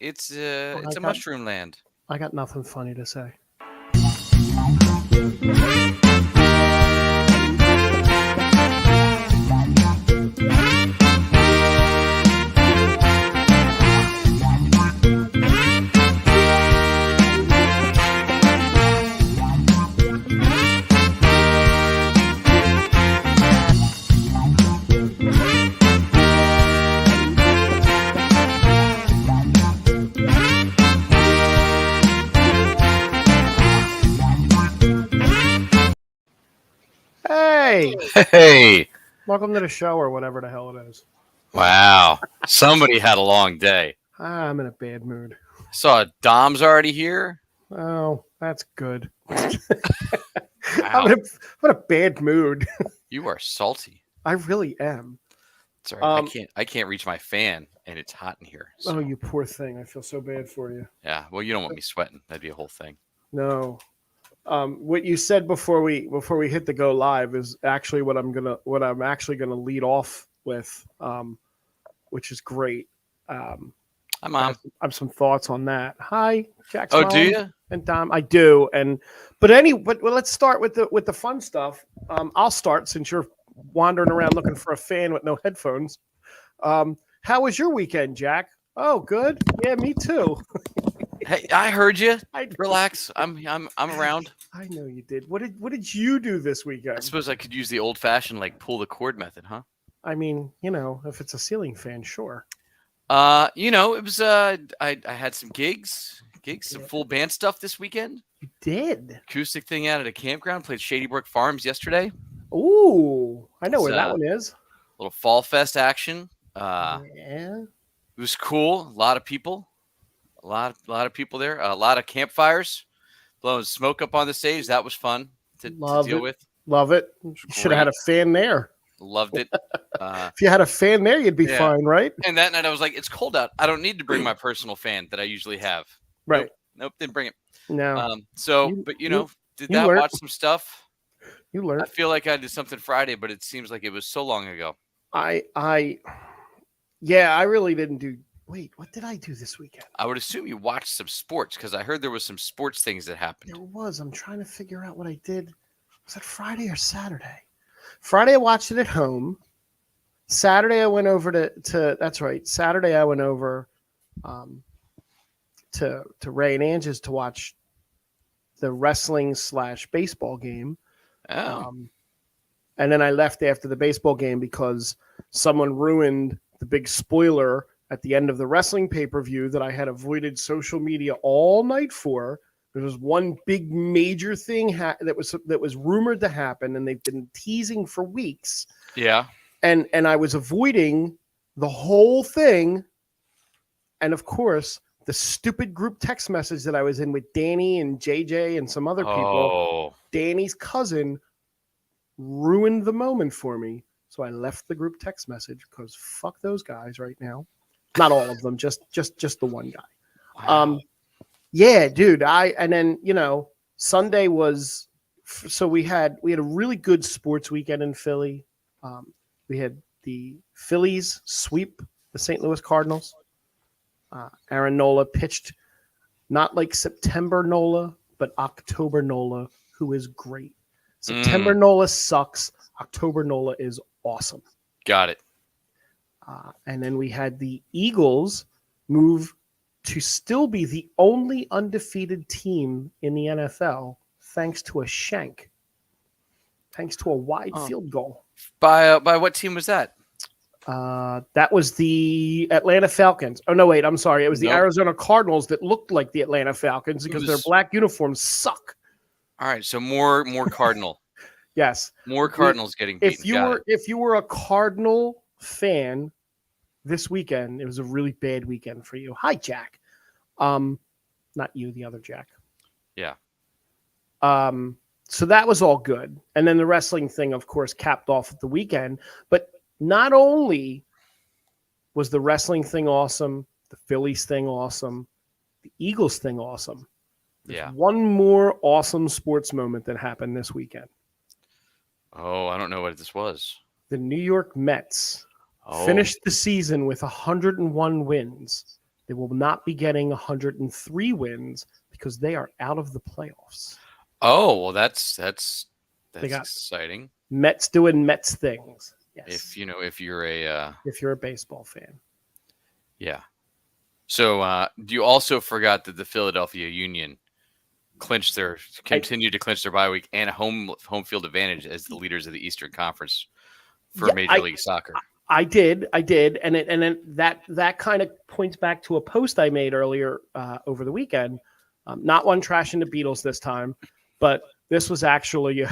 it's a mushroom land. I got nothing funny to say. Hey, Hey, welcome to the show or whatever the hell it is. wow! Somebody had a long day. I'm in a bad mood. Saw Dom's already here. Oh, that's good. Wow, I'm in a bad mood. you are salty. I really am. It's all right. Um, I can't reach my fan, and it's hot in here. So Oh, you poor thing. I feel so bad for you. yeah. Well, you don't want me sweating. That'd be a whole thing. No. What you said before we hit the go live is actually what I'm actually gonna lead off with, which is great. Um, Hi, I Mom. have some thoughts on that. Hi, Jack's Oh, mom do you? and Dom. I do, but let's start with the fun stuff. I'll start since you're wandering around looking for a fan with no headphones. How was your weekend, Jack? Oh, good. Yeah, me too. Hey, I heard you. I Relax. I'm around. I know you did. What did you do this I weekend? suppose I could use the old-fashioned like pull the cord method, huh? I mean, if it's a ceiling fan, sure. It was I had some gigs, some Yeah. full band stuff this weekend. You did. Acoustic thing out at a campground. Played Shady Brook Farms yesterday. Ooh, I know It's where that one is. little fall fest action. Yeah. It was cool. A lot of people. A lot of people there. A lot of campfires. Blowing smoke up on the stage. That was fun to deal with. Love it. You should have had a fan there. Loved it. If you had a fan there, you'd be Yeah. fine, right? And that night I was like, it's cold out. I don't need to bring my personal fan that I usually have. Right. Nope, didn't bring it. No. But you did that, learned. watch some stuff. You I learned. feel like I did something Friday, but it seems like it was so long ago. I really didn't do. Wait, what did I do this weekend? I would assume you watched some sports because I heard there was some sports things that happened. There was. I'm trying to figure out what I did. Was it Friday or Saturday? Friday I watched it at home. Saturday I went over to that's right. Saturday I went over to Ray and Angie's to watch the wrestling / baseball game. Oh, And then I left after the baseball game because someone ruined the big spoiler at the end of the wrestling pay-per-view that I had avoided social media all night for. There was one big major thing that was rumored to happen, and they've been teasing for weeks. yeah. And I was avoiding the whole thing. And of course, the stupid group text message that I was in with Danny and JJ and some other people, Oh, Danny's cousin ruined the moment for me. So I left the group text message because fuck those guys right now. Not all of them, just the one guy. wow. Yeah, dude. And then Sunday was so we had a really good sports weekend in Philly. We had the Phillies sweep the St. Louis Cardinals. Aaron Nola pitched not like September Nola, but October Nola, who is great. September Nola sucks. October Nola is awesome. Got it. And then we had the Eagles move to still be the only undefeated team in the NFL, thanks to a shank, thanks to a wide field goal. By what team was that? That was the Atlanta Falcons. Oh no, wait, I'm sorry. It was the Arizona Cardinals that looked like the Atlanta Falcons because their black uniforms suck. All right, so more Cardinal. Yes, More Cardinals getting beaten. If you were a Cardinal fan this weekend, it was a really bad weekend for you. Hi, Jack. Not you, the other Jack. Yeah. So that was all good. And then the wrestling thing, of course, capped off the weekend. But not only was the wrestling thing awesome, the Phillies thing awesome, the Eagles thing awesome. There's one more awesome sports moment that happened this weekend. Oh, I don't know what this was. The New York Mets finished the season with 101 wins. They will not be getting 103 wins because they are out of the playoffs. Oh, well, that's They got exciting. Mets doing Mets things. Yes. If you're a if you're a baseball fan. yeah. So you also forgot that the Philadelphia Union continued to clinch their bye week and a home field advantage as the leaders of the Eastern Conference for Major League Soccer. I did, and that kind of points back to a post I made earlier over the weekend. Not one trashing the Beatles this time, but this was actually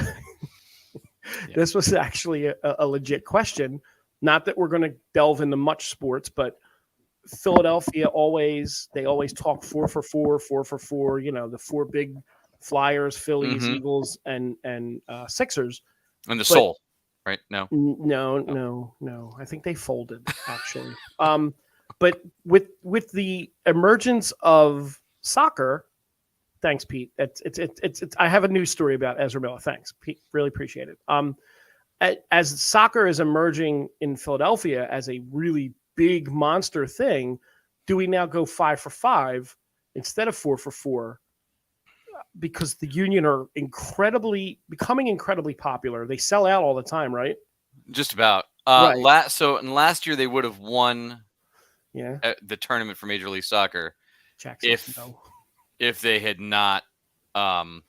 this was actually a legit question. Not that we're going to delve into much sports, but Philadelphia always talk 4 for 4, 4 for 4. You know, the 4 big Flyers, Phillies, Eagles, and Sixers. And the Soul, right? No. I think they folded actually. But with the emergence of soccer, thanks, Pete. It's I have a news story about Ezra Miller. Thanks, Pete. Really appreciate it. As soccer is emerging in Philadelphia as a really big monster thing, do we now go 5 for 5 instead of 4 for 4? Because the Union are becoming incredibly popular. They sell out all the time, right? Just about. Right. Last year they would have won the tournament for Major League Soccer if they had not had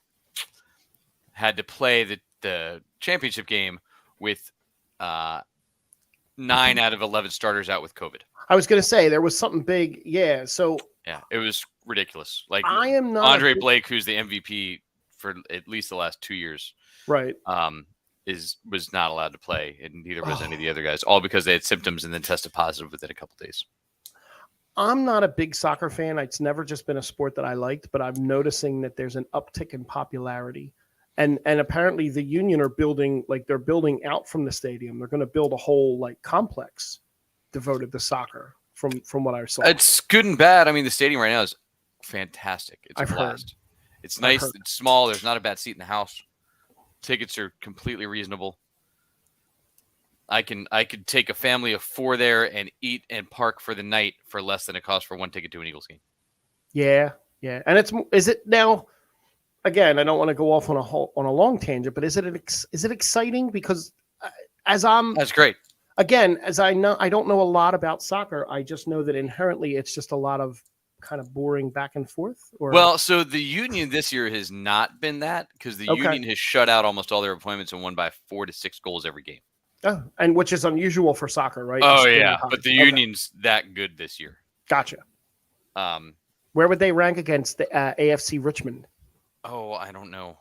to play the championship game with 9 out of 11 starters out with COVID. I was going to say there was something big. Yeah. So it was ridiculous. Like I am not Andre Blake, who's the MVP for at least the last 2 years, right? Was not allowed to play, and neither was any of the other guys, all because they had symptoms and then tested positive within a couple days. I'm not a big soccer fan. It's never just been a sport that I liked, but I'm noticing that there's an uptick in popularity. And apparently the Union are building out from the stadium. They're going to build a whole complex devoted to soccer from what I saw. It's good and bad. I mean, the stadium right now is fantastic. It's a blast. Heard. It's nice. It's small. There's not a bad seat in the house. Tickets are completely reasonable. I could take a family of 4 there and eat and park for the night for less than it costs for one ticket to an Eagles game. Yeah. And is it now? Again, I don't want to go off on a long tangent, but is it exciting? Because that's great. Again, as I don't know a lot about soccer. I just know that inherently it's just a lot of kind of boring back and forth. Well, so the Union this year has not been that because the Union has shut out almost all their opponents and won by 4 to 6 goals every game. Oh, and which is unusual for soccer, right? Oh yeah, but the Union's that good this year. Gotcha. Where would they rank against the AFC Richmond? Oh, I don't know.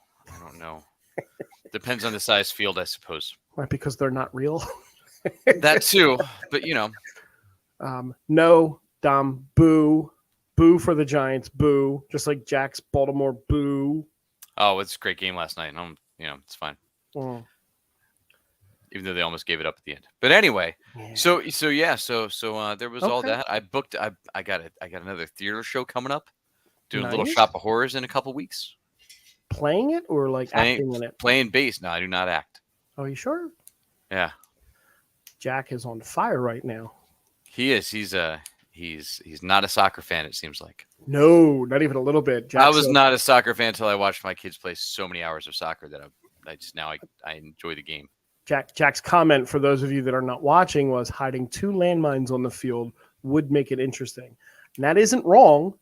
Depends on the size field, I suppose. Right, because they're not real. That too, but no, Dom, boo for the Giants, boo. Just like Jack's Baltimore, boo. Oh, it's a great game last night. It's fine. Even though they almost gave it up at the end. But anyway, so there was all that. I booked. I got another theater show coming up. Doing a little shop of horrors in a couple weeks. Playing it or acting in it? Playing bass. No, I do not act. Are you sure? Yeah. Jack is on fire right now. He is. He's not a soccer fan, it seems like. No, not even a little bit. I was not a soccer fan until I watched my kids play so many hours of soccer that I enjoy the game. Jack's comment, for those of you that are not watching, was hiding 2 landmines on the field would make it interesting. And that isn't wrong,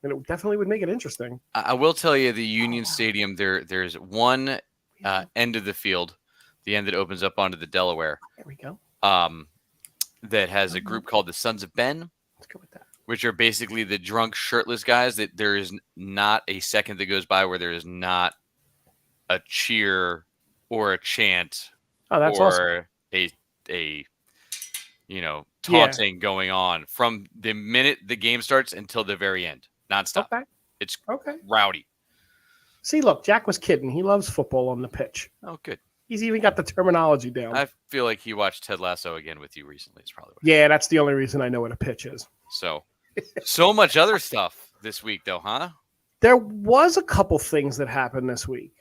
and it definitely would make it interesting. I will tell you, the Union Stadium, there's one end of the field, the end that opens up onto the Delaware. There we go. That has a group called the Sons of Ben. Let's go with that. Which are basically the drunk, shirtless guys that there is not a second that goes by where there is not a cheer or a chant. Oh, that's or awesome. a taunting going on from the minute the game starts until the very end, nonstop. Okay. It's rowdy. See, look, Jack was kidding. He loves football on the pitch. Oh, good. He's even got the terminology down. I feel like he watched Ted Lasso again with you recently. It's probably that's the only reason I know what a pitch is. So much other stuff this week, though, huh? There was a couple things that happened this week.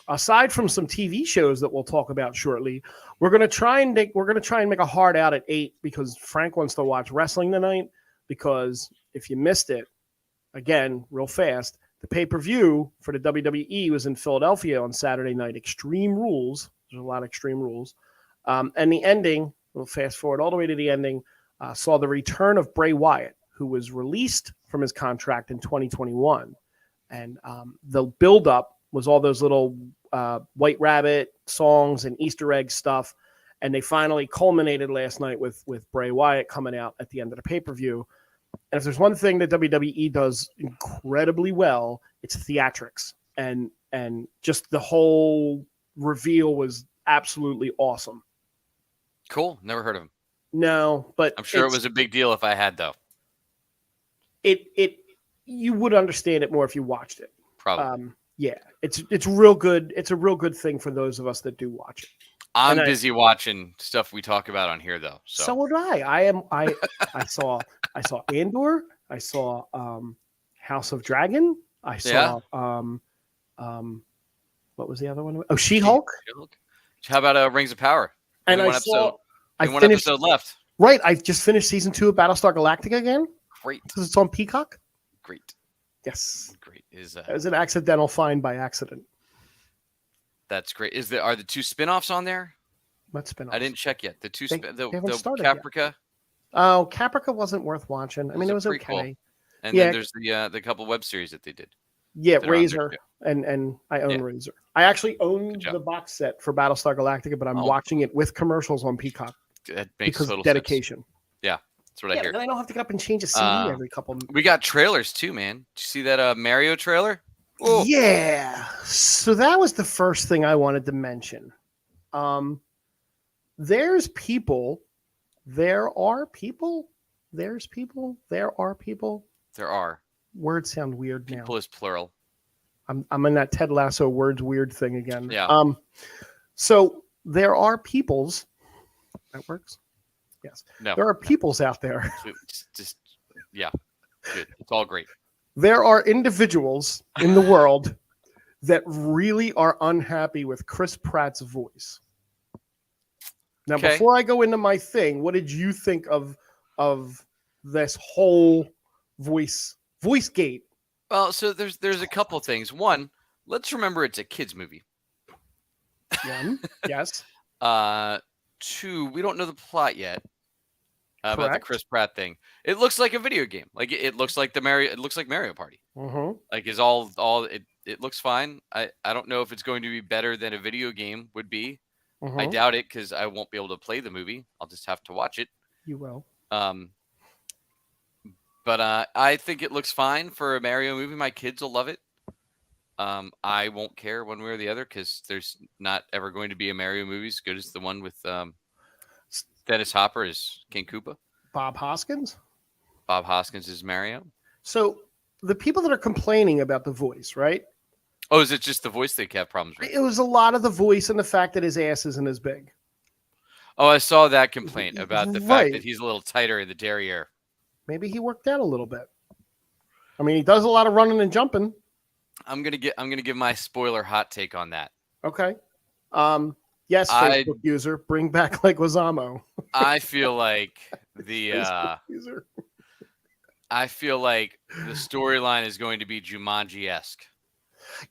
Aside from some TV shows that we'll talk about shortly, we're going to try and make a hard out at 8 because Frank wants to watch wrestling tonight because if you missed it, again, real fast, the pay-per-view for the WWE was in Philadelphia on Saturday night. Extreme Rules. There's a lot of Extreme Rules. And the ending, we'll fast forward all the way to the ending, saw the return of Bray Wyatt, who was released from his contract in 2021. And the build-up was all those little White Rabbit songs and Easter egg stuff. And they finally culminated last night with Bray Wyatt coming out at the end of the pay-per-view. And if there's one thing that WWE does incredibly well, it's theatrics. And just the whole reveal was absolutely awesome. Cool. Never heard of him. No, but I'm sure it was a big deal if I had, though. You would understand it more if you watched it. Probably. Yeah, it's real good. It's a real good thing for those of us that do watch it. I'm busy watching stuff we talk about on here, though. So would I. I saw Andor. I saw House of Dragon. I saw what was the other one? Oh, She-Hulk. How about Rings of Power? And one episode left. Right, I just finished season 2 of Battlestar Galactica again. Great, because it's on Peacock. Great. Yes. Great. It was an accidental find by accident. That's great. Are the 2 spinoffs on there? What spinoffs? I didn't check yet. The Caprica. Yet. Oh, Caprica wasn't worth watching. I mean, it was okay. And then there's the couple web series that they did. Yeah, Razor, and I own Razor. I actually own the box set for Battlestar Galactica, but I'm watching it with commercials on Peacock. That makes total dedication. Sense. Yeah, that's what I hear. Then I don't have to get up and change a CD every couple. We got trailers too, man. Did you see that Mario trailer? Ooh. Yeah. So that was the first thing I wanted to mention. There's people. There are people. There's people. There are people. There are. Words sound weird now. People is plural. I'm in that Ted Lasso words weird thing again. Yeah. So there are peoples. That works. Yes. No. There are peoples out there. Just yeah. Good. It's all great. There are individuals in the world that really are unhappy with Chris Pratt's voice. Now, before I go into my thing, what did you think of this whole voice gate? Well, so there's a couple things. One, let's remember it's a kids movie. One, yes. 2, we don't know the plot yet about the Chris Pratt thing. It looks like a video game. Like it looks like Mario Party. Mm-hmm. Like is all it looks fine. I don't know if it's going to be better than a video game would be. Mm-hmm. I doubt it because I won't be able to play the movie. I'll just have to watch it. You will. But I think it looks fine for a Mario movie. My kids will love it. I won't care one way or the other because there's not ever going to be a Mario movie as good as the one with Dennis Hopper as King Koopa. Bob Hoskins? Bob Hoskins is Mario. So the people that are complaining about the voice, right? Oh, is it just the voice they have problems with? It was a lot of the voice and the fact that his ass isn't as big. Oh, I saw that complaint about the fact that he's a little tighter in the derriere. Maybe he worked out a little bit. I mean, he does a lot of running and jumping. I'm gonna give my spoiler hot take on that. Okay. Yes, Facebook user, bring back Leguizamo. I feel like the storyline is going to be Jumanji-esque.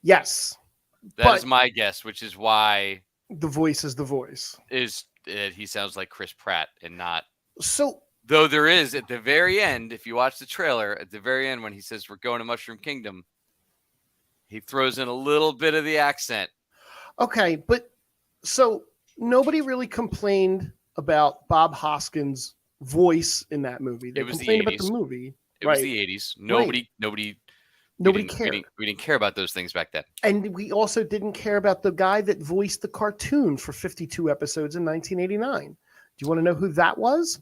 Yes. That is my guess, which is why the voice is the voice. He sounds like Chris Pratt and not. So though there is at the very end, if you watch the trailer, at the very end when he says we're going to Mushroom Kingdom, he throws in a little bit of the accent. Okay, but so nobody really complained about Bob Hoskins' voice in that movie. They complained about the movie. It was the 80s. Nobody cared. We didn't care about those things back then. And we also didn't care about the guy that voiced the cartoon for 52 episodes in 1989. Do you want to know who that was?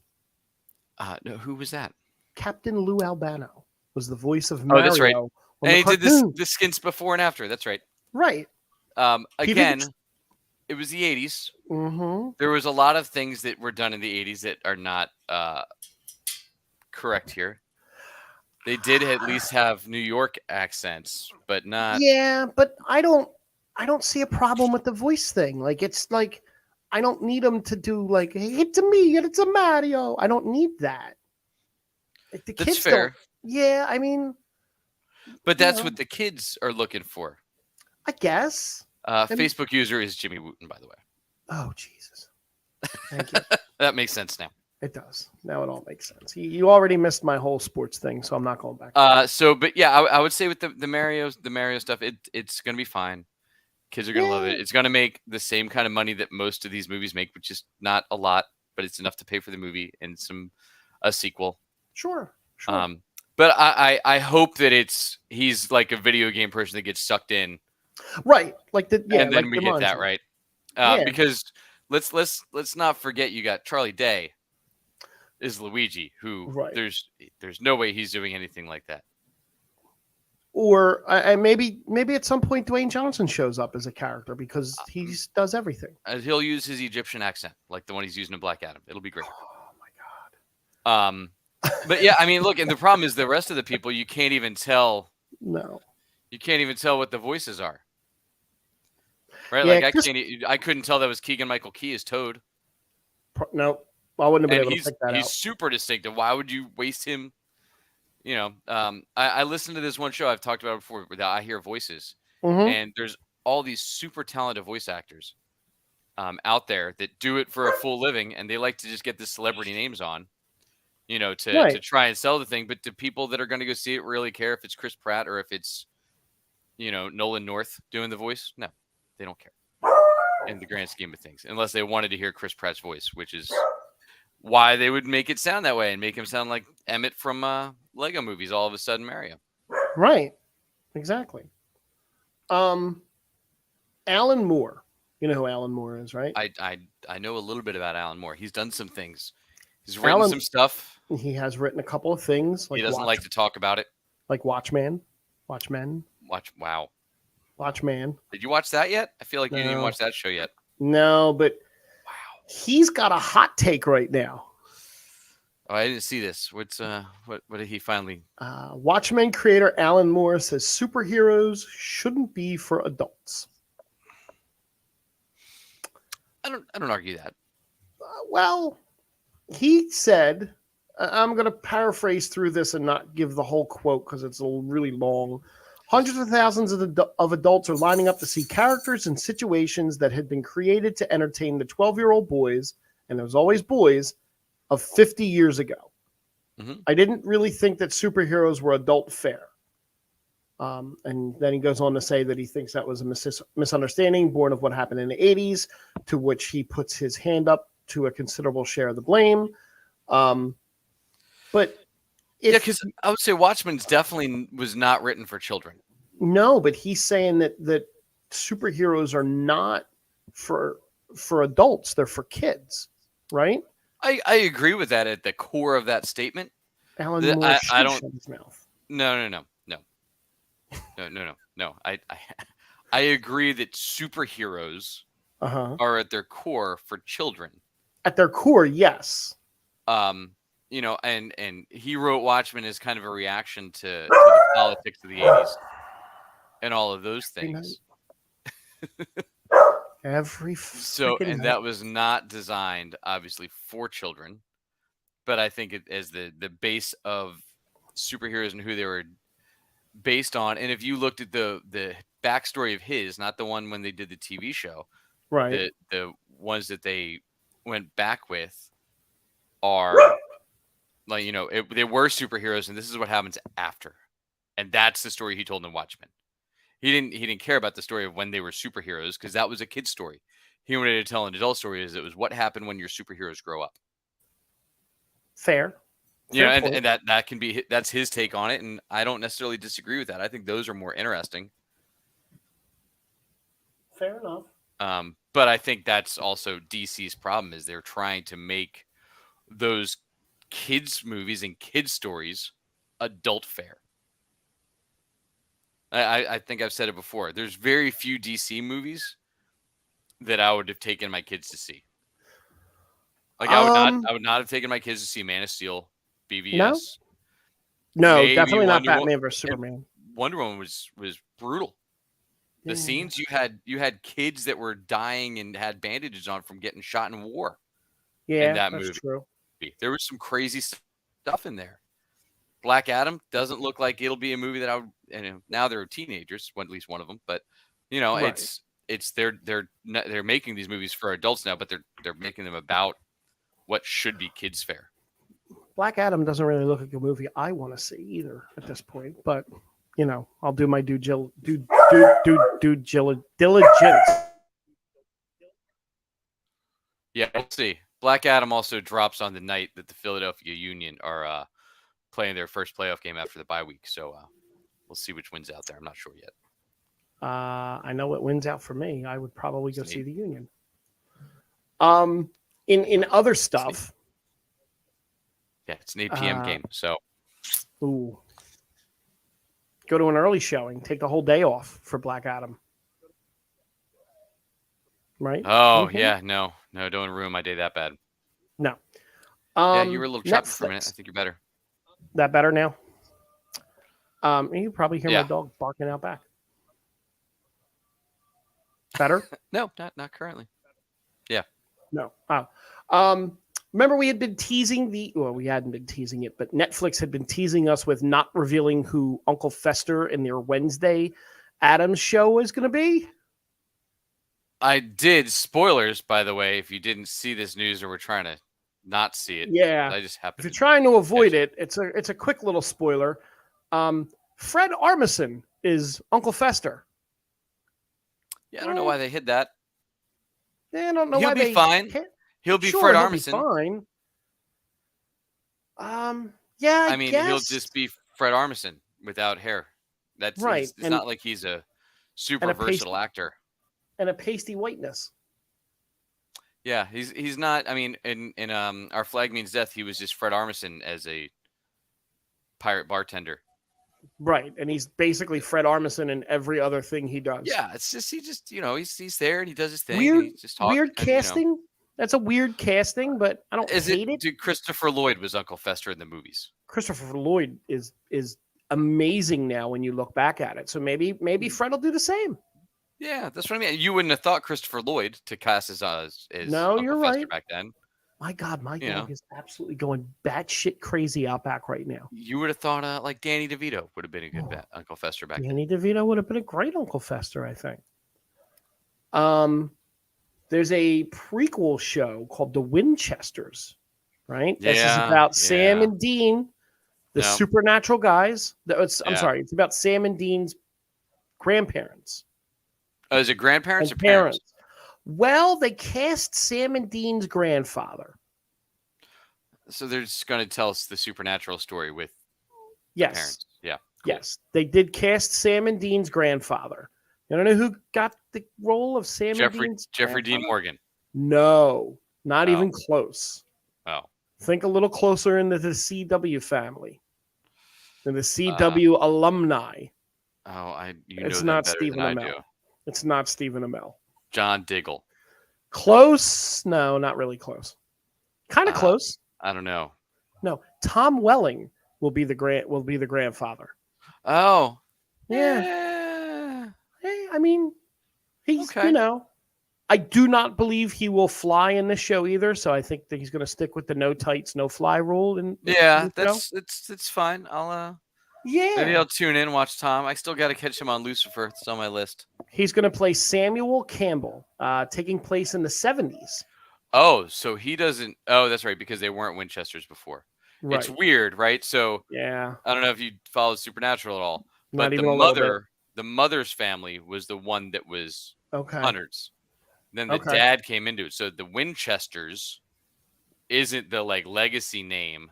No, who was that? Captain Lou Albano was the voice of Mario. Oh, that's right. And he did the skins before and after. That's right. Right. Again, it was the 80s. Mm-hmm. There was a lot of things that were done in the 80s that are not correct here. They did at least have New York accents, but not. Yeah, but I don't see a problem with the voice thing. Like it's like I don't need them to do like, hey, it's a me and it's a Mario. I don't need that. Like, That's fair. Yeah, I mean, But you that's know, what the kids are looking for. I guess. And Facebook user is Jimmy Wooten, by the way. oh Jesus, thank you. That makes sense now. It does. Now it all makes sense. You already missed my whole sports thing, so I'm not going back. But yeah, I would say with the Mario stuff, it's gonna be fine. Kids are gonna love Yeah, it. It's gonna make the same kind of money that most of these movies make, which is not a lot, but it's enough to pay for the movie and a sequel. sure, sure. Um, but I hope that he's like a video game person that gets sucked in, Right, like the yeah, and like then we get that Jumanji. right. Yeah, Because let's not forget you got Charlie Day is Luigi, who right. there's no way he's doing anything like that. Or maybe at some point Dwayne Johnson shows up as a character because he does everything. He'll use his Egyptian accent, like the one he's using in Black Adam. It'll be great. Oh my But yeah, I mean, look, and the problem is the rest of the people you can't even tell. no. You can't even tell what the voices are, right? Yeah, Like I couldn't tell that was Keegan Michael Key as Toad, no. I wouldn't have been and able to pick that he's out. super distinctive. Why would you waste him? I listened to this one show I've talked about before, where I hear voices, Mm-hmm. and there's all these super talented voice actors out there that do it for a full living, and they like to just get the celebrity names on, to Right. try and sell the thing. But do people that are going to go see it really care if it's Chris Pratt or if it's, Nolan North doing the voice? No, they don't care in the grand scheme of things, unless they wanted to hear Chris Pratt's voice, which is why they would make it sound that way and make him sound like Emmett from Lego movies. All of a sudden, Mario. Right. Exactly. Alan Moore. You know who Alan Moore is, right? I know a little bit about Alan Moore. He's done some things. He's written Alan. some stuff. He has written a couple of things He doesn't like to talk about it. like Watchmen, Watchmen, Wow. Watchman. Did you watch that yet? I feel like you didn't even No. watch that show yet. No, but Wow. he's got a hot take right now. Oh, I didn't see this. What did he finally? Watchmen creator Alan Moore says superheroes shouldn't be for adults. I don't argue that. Well, he said, I'm going to paraphrase through this and not give the whole quote because it's really long. Hundreds of thousands of adults are lining up to see characters and situations that had been created to entertain the 12-year-old boys, and it was always boys, of 50 years ago. Mm-hmm. I didn't really think that superheroes were adult fare. And then he goes on to say that he thinks that was a misunderstanding born of what happened in the 80s, to which he puts his hand up to a considerable share of the blame. But because I would say Watchmen's definitely was not written for children. No, but he's saying that superheroes are not for adults; they're for kids, right? I agree with that at the core of that statement. Alan Moore I don't. shut his mouth. No. I agree that superheroes are at their core for children. At their core, yes. And he wrote Watchmen as kind of a reaction to the politics of the 80s and all of those things. That was not designed obviously for children, but I think it as the base of superheroes and who they were based on. And if you looked at the backstory of his, not the one when they did the TV show, right? The ones that they went back with are like, they were superheroes, and this is what happens after. And that's the story he told in Watchmen. He didn't care about the story of when they were superheroes, because that was a kid's story. He wanted to tell an adult story. It was what happened when your superheroes grow up. Fair. And that can be, that's his take on it, and I don't necessarily disagree with that. I think those are more interesting. Fair enough. But I think that's also DC's problem, is they're trying to make those kids movies and kids stories adult fare. I think I've said it before. There's very few DC movies that I would have taken my kids to see. Like I would not have taken my kids to see Man of Steel, BVS. No, definitely not Batman versus Superman. Wonder Woman was brutal. The scenes you had kids that were dying and had bandages on from getting shot in war. Yeah, in that that's movie. true. There was some crazy stuff in there. Black Adam doesn't look like it'll be a movie that I would. And now they're teenagers, at least one of them. But Right. they're making these movies for adults now, but they're making them about what should be kids fare. Black Adam doesn't really look like a movie I want to see either at this point, but I'll do my diligence. Yeah, we'll see. Black Adam also drops on the night that the Philadelphia Union are playing their first playoff game after the bye week. So we'll see which wins out there. I'm not sure yet. I know what wins out for me. I would probably go It's see the Union. In other stuff. Yeah, it's an 8 p.m. game. So, ooh, go to an early showing. Take the whole day off for Black Adam. Right? Oh yeah, no, don't ruin my day that bad. No. Yeah, you were a little choppy Netflix. for a minute. I think you're better. That better now? You probably hear my dog barking out back. Better? No, not currently. Yeah. No. Remember we had been teasing we hadn't been teasing it, but Netflix had been teasing us with not revealing who Uncle Fester in their Wednesday Addams show was going to be? I did. Spoilers, by the way, if you didn't see this news or were trying to not see it. Yeah. I just happened. If you're trying to avoid it, it's a quick little spoiler. Fred Armisen is Uncle Fester. Yeah, I don't know why they hid that. Yeah, I don't know why they. He'll be fine. He'll be Fred Armisen. Fine. Yeah, I mean, guess. he'll just be Fred Armisen without hair. That's right. It's not like he's a super versatile actor. And a pasty whiteness. Yeah, he's not. I mean, in Our Flag Means Death, he was just Fred Armisen as a pirate bartender. Right, and he's basically Fred Armisen in every other thing he does. Yeah, it's just he's there and he does his thing. Weird casting. That's a weird casting, but I don't hate it. Dude, Christopher Lloyd was Uncle Fester in the movies. Christopher Lloyd is amazing now when you look back at it. So maybe Fred will do the same. Yeah, that's what I mean. You wouldn't have thought Christopher Lloyd to cast as no, Uncle you're Fester right. back then. My God, my dog is absolutely going batshit crazy out back right now. You would have thought like Danny DeVito would have been a good Uncle Fester back then. Danny DeVito would have been a great Uncle Fester, I think. There's a prequel show called The Winchesters, right? Yeah, this is about Sam and Dean, the supernatural guys. I'm sorry, it's about Sam and Dean's grandparents. Oh, is it grandparents or parents? Well, they cast Sam and Dean's grandfather. So they're just going to tell us the supernatural story with parents. Yeah. Cool. Yes. They did cast Sam and Dean's grandfather. You don't know who got the role of Sam and Dean's Jeffrey Dean Morgan. No, not even close. Oh. Think a little closer into the CW family. And the CW alumni. It's not Stephen Amell. It's not Stephen Amell. John Diggle. Close? No, not really close. Kind of close. I don't know. No, Tom Welling will be the grandfather. Oh, yeah. Hey, I mean, he's I do not believe he will fly in this show either. So I think that he's going to stick with the no tights, no fly rule. It's fine. Maybe I'll tune in, watch Tom. I still got to catch him on Lucifer. It's on my list. He's going to play Samuel Campbell, taking place in the 70s. Oh, so he doesn't. Oh, that's right, because they weren't Winchesters before. Right. It's weird, right? So I don't know if you follow Supernatural at all, but the mother's family was the one that was Hunters. Then the dad came into it. So the Winchesters isn't the legacy name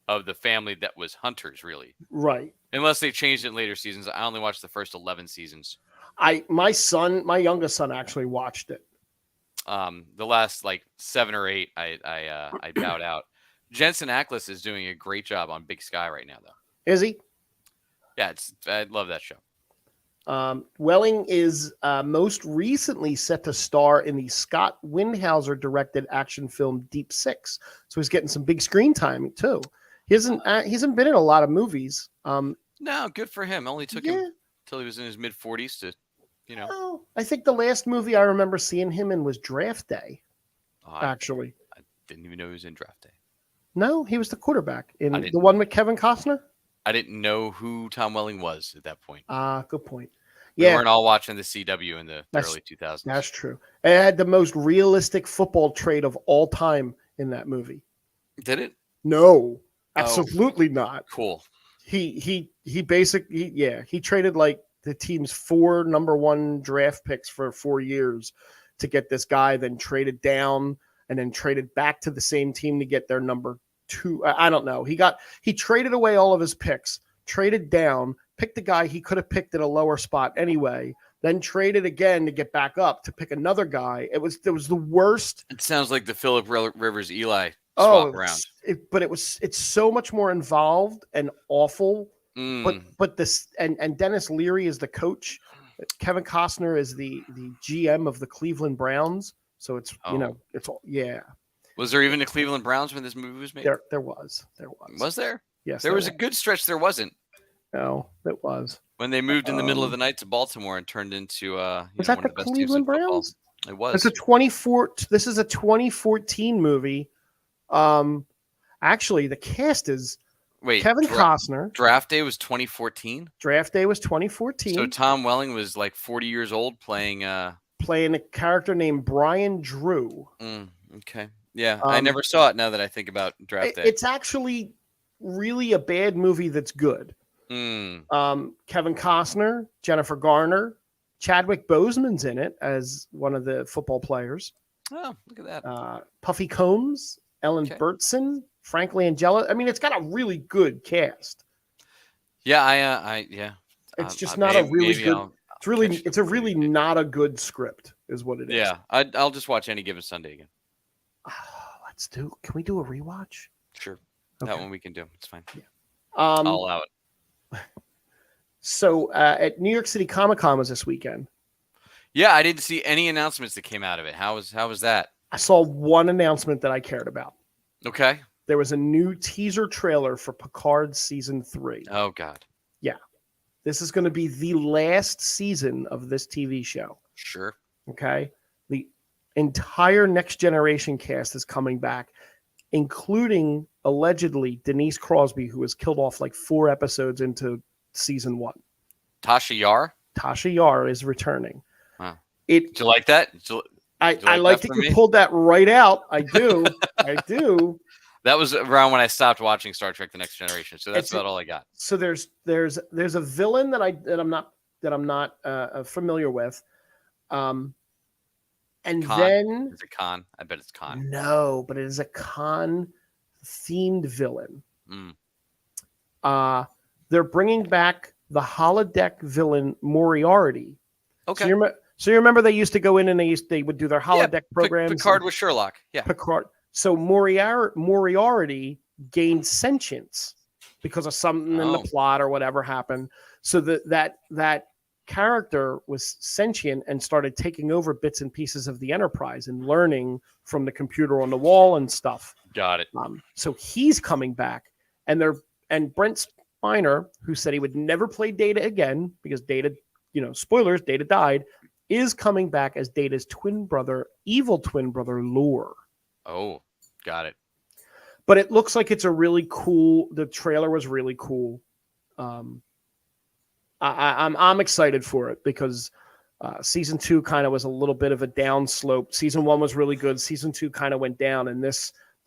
of the family that was Hunters, really. Right. Unless they changed it in later seasons. I only watched the first 11 seasons. My youngest son actually watched it. The last 7 or 8, I bowed out. Jensen Ackles is doing a great job on Big Sky right now, though. Is he? Yeah, I love that show. Welling is most recently set to star in the Scott Windhauser directed action film Deep Six, so he's getting some big screen time too. He hasn't been in a lot of movies. No, good for him. Only took him till he was in his mid-40s to, Oh, I think the last movie I remember seeing him in was Draft Day. Actually, I didn't even know he was in Draft Day. No, he was the quarterback I in didn't. the one with Kevin Costner. I didn't know who Tom Welling was at that point. Good point. We Yeah, weren't all watching the CW in the that's early 2000s. that's true. It had the most realistic football trade of all time in that movie. Did it? No, Oh. absolutely not. Cool. He basically he traded like the team's 4 number 1 draft picks for 4 years to get this guy, then traded down and then traded back to the same team to get their number 2. I don't know. He traded away all of his picks, traded down, picked the guy he could have picked at a lower spot anyway, then traded again to get back up to pick another guy. It was the worst. It sounds like the Philip Rivers Eli swap around. It's so much more involved and awful. Mm. But this and Dennis Leary is the coach. Kevin Costner is the GM of the Cleveland Browns. So it's it's all Was there even a Cleveland Browns when this movie was made? There was. Was there? Yes. There was a good stretch. There wasn't. No, it was When they moved in the middle of the night to Baltimore and turned into was that the Cleveland Browns? It was. It's This is a 2014 movie. Actually, the cast is Kevin Costner. Draft Day was 2014. Draft Day was 2014. So Tom Welling was like 40 years old playing a character named Brian Drew. Okay. Yeah, I never saw it now that I think about Draft Day. It's actually really a bad movie that's good. Kevin Costner, Jennifer Garner, Chadwick Boseman's in it as one of the football players. Oh, look at that. Puffy Combs, Ellen Burstyn, Frank Langella. I mean, it's got a really good cast. Yeah, It's just not a really good. It's a really not a good script, is what it is. Yeah, I'll just watch Any Given Sunday again. Can we do a rewatch? Sure, okay. That one we can do. It's fine. Yeah. I'll allow it. So at New York City Comic Con was this weekend. Yeah, I didn't see any announcements that came out of it. How was that? I saw one announcement that I cared about. Okay. There was a new teaser trailer for Picard season 3. Oh God. Yeah. This is going to be the last season of this TV show. Sure. Okay. The entire Next Generation cast is coming back, including allegedly Denise Crosby, who was killed off like 4 episodes into season 1. Tasha Yar? Tasha Yar is returning. Wow. Did you like that? I like that you pulled that right out. I do. I do. That was around when I stopped watching Star Trek: The Next Generation. So that's about all I got. So there's a villain that I'm not familiar with. And Khan. then is it Khan? I bet it's Khan. No, but it is a Khan themed villain. They're bringing back the holodeck villain Moriarty. Okay. So you remember they used to go in and they would do their holodeck programs. Picard with Sherlock. Yeah. Picard. So Moriarty gained sentience because of something in the plot or whatever happened. So that character was sentient and started taking over bits and pieces of the Enterprise and learning from the computer on the wall and stuff. Got it. So he's coming back, and Brent Spiner, who said he would never play Data again because Data, spoilers, Data died, is coming back as Data's evil twin brother, Lore. Oh, got it. But it looks like it's the trailer was really cool. I'm excited for it because season 2 kind of was a little bit of a downslope. Season 1 was really good. Season 2 kind of went down, and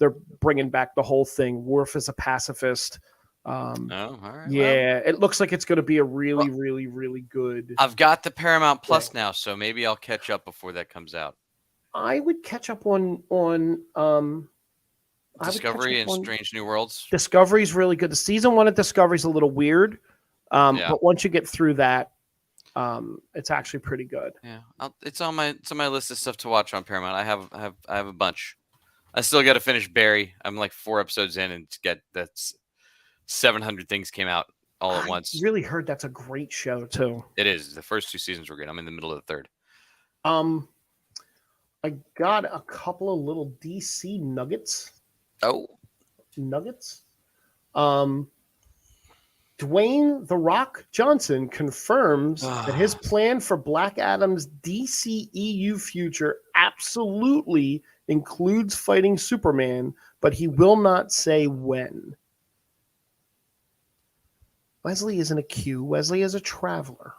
they're bringing back the whole thing. Worf is a pacifist. All right. Yeah, it looks like it's going to be a really, really, really good. I've got the Paramount Plus now, so maybe I'll catch up before that comes out. I would catch up on Discovery and Strange New Worlds. Discovery's really good. The season 1 of Discovery's a little weirred, but once you get through that, it's actually pretty good. Yeah, it's on my list of stuff to watch on Paramount. I have a bunch. I still got to finish Barry. I'm like 4 episodes in, and that's 700 things came out all at once. I really heard that's a great show too. It is. The first 2 seasons were good. I'm in the middle of the 3rd. I got a couple of little DC nuggets. Oh. Nuggets. Dwayne "The Rock" Johnson confirms that his plan for Black Adam's DCEU future absolutely includes fighting Superman, but he will not say when. Wesley isn't a Q. Wesley is a traveler.